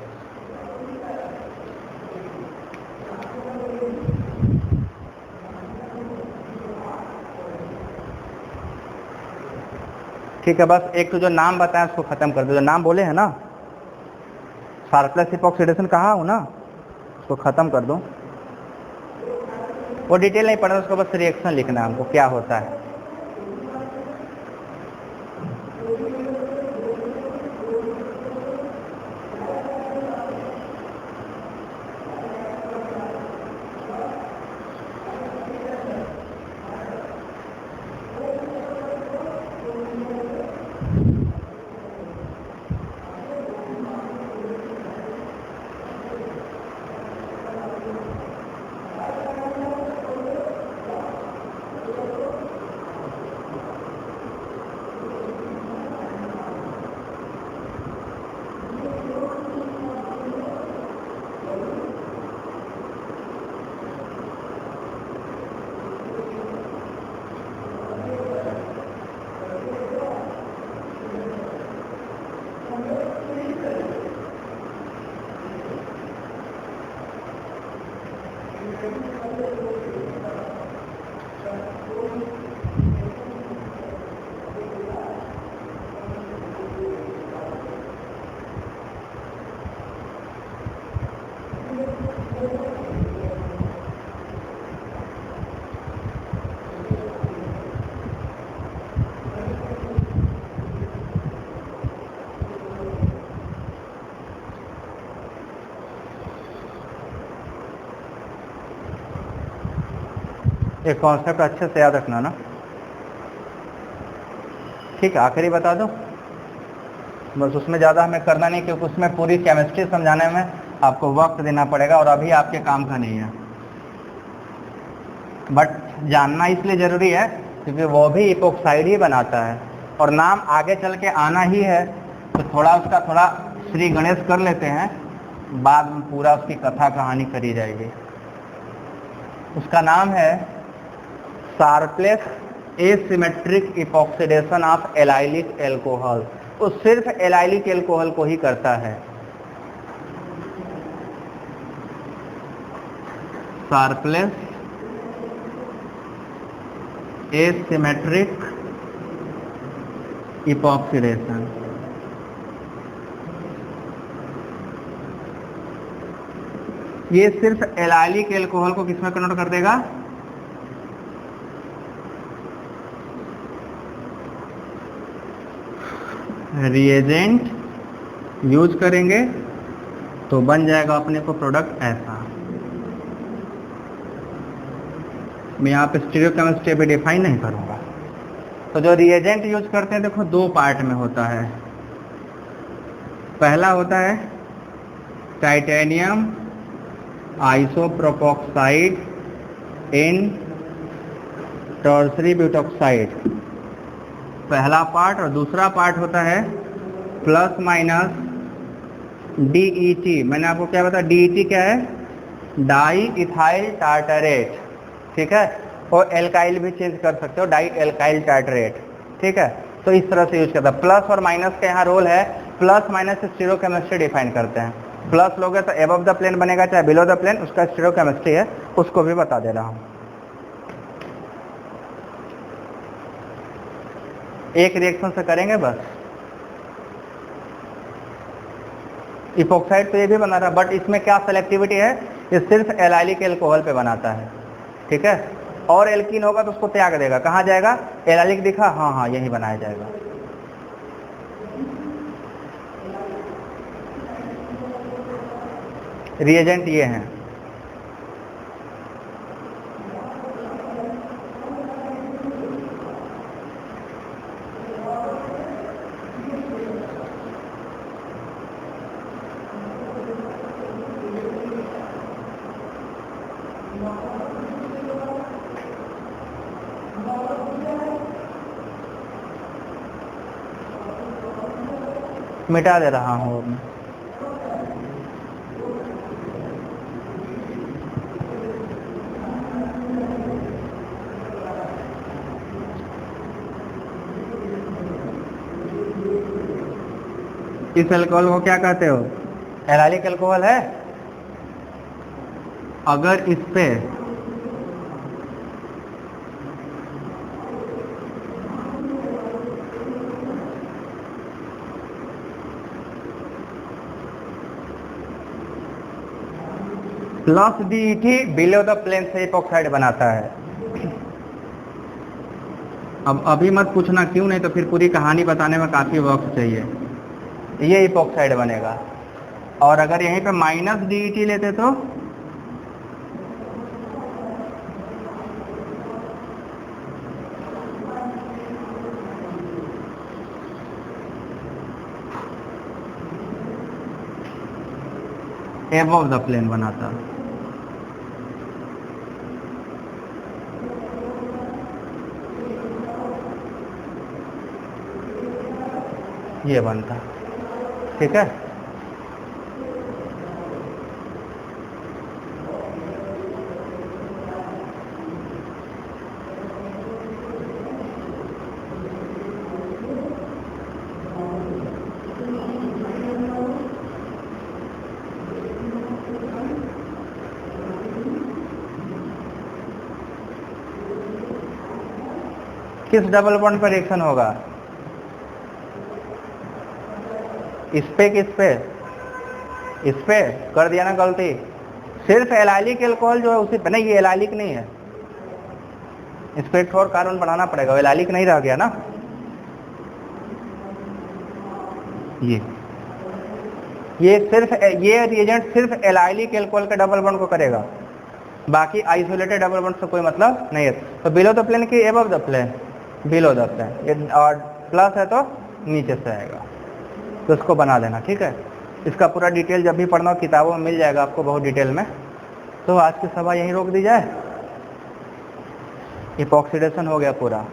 ठीक है, बस एक तो जो नाम बताया उसको खत्म कर दो, जो नाम बोले हैं ना, शार्पलेस इपॉक्सीडेशन कहा हूँ ना, उसको खत्म कर दो। वो डिटेल नहीं पढ़ना, उसको बस रिएक्शन लिखना है हमको क्या होता है। एक कॉन्सेप्ट अच्छे से याद रखना ना, ठीक है। आखिरी बता दो, बस उसमें ज़्यादा हमें करना नहीं, क्योंकि उसमें पूरी केमिस्ट्री समझाने में आपको वक्त देना पड़ेगा और अभी आपके काम का नहीं है। बट जानना इसलिए ज़रूरी है क्योंकि वो भी इपोक्साइड ही बनाता है और नाम आगे चल के आना ही है, तो थोड़ा उसका थोड़ा श्री गणेश कर लेते हैं, बाद में पूरा उसकी कथा कहानी करी जाएगी। उसका नाम है Sharpless asymmetric epoxidation of allylic alcohol. वो सिर्फ एलाइलिक एल्कोहल को ही करता है। Sharpless asymmetric epoxidation. ये सिर्फ एलाइलिक एल्कोहल को किसमें कन्वर्ट कर देगा? रिएजेंट यूज करेंगे तो बन जाएगा अपने को प्रोडक्ट ऐसा। मैं यहाँ पे स्टीरियोकेमिस्ट्री भी डिफाइन नहीं करूँगा। तो जो रिएजेंट यूज करते हैं देखो दो पार्ट में होता है। पहला होता है टाइटेनियम आइसोप्रोपोक्साइड इन टर्सरी ब्यूटॉक्साइड, पहला पार्ट। और दूसरा पार्ट होता है प्लस माइनस DET। मैंने आपको क्या बताया? DET क्या है? डाई इथाइल टार्टरेट, ठीक है। और एल्काइल भी चेंज कर सकते हो, डाई एल्काइल टार्टरेट, ठीक है। तो इस तरह से यूज करता है। प्लस और माइनस का यहाँ रोल है, प्लस माइनस स्टीरियोकेमिस्ट्री डिफाइन करते हैं। प्लस लोगे तो एबव द प्लेन बनेगा, चाहे बिलो द प्लेन, उसका स्टीरियोकेमिस्ट्री है, उसको भी बता दे रहा हूँ। एक रिएक्शन से करेंगे बस। इपोक्साइड तो ये भी बना रहा है, बट इसमें क्या सेलेक्टिविटी है? ये सिर्फ एलाइलिक एल्कोहल पे बनाता है, ठीक है। और एल्कीन होगा तो उसको त्याग देगा, कहाँ जाएगा? एलाइलिक दिखा, हाँ हाँ यही बनाया जाएगा। रिएजेंट ये हैं। मिटा दे रहा हूँ मैं। इस अल्कोहल को क्या कहते हो? एलाइलिक अल्कोहल है। अगर इस पे plus DET below the plane से इपोक्साइड बनाता है। अब अभी मत पूछना क्यों, नहीं तो फिर पूरी कहानी बताने में काफ़ी वक्त चाहिए। ये इपोक्साइड बनेगा। और अगर यहीं पे माइनस DET लेते तो एबव द प्लेन बनाता। ये बनता, ठीक है। किस डबल बॉन्ड पर रिएक्शन होगा? इस पे किस पे? इस पे कर दिया ना गलती। सिर्फ एलाइलिक एल्कोहल जो है उसी पे, नहीं ये एलाइलिक नहीं है, इस पे एक और कार्बन बनाना पड़ेगा, एलाइलिक नहीं रह गया ना। ये सिर्फ ये रिएजेंट सिर्फ एलाइलिक एल्कोहल के डबल बॉन्ड को करेगा, बाकी आइसोलेटेड डबल बॉन्ड से कोई मतलब नहीं है। तो बिलो द प्लेन की above the plane? Below the plane. और प्लस है तो नीचे से आएगा, तो इसको बना देना, ठीक है। इसका पूरा डिटेल जब भी पढ़ना हो किताबों में मिल जाएगा आपको बहुत डिटेल में। तो आज की सभा यहीं रोक दी जाए, इपॉक्सीडेशन हो गया पूरा।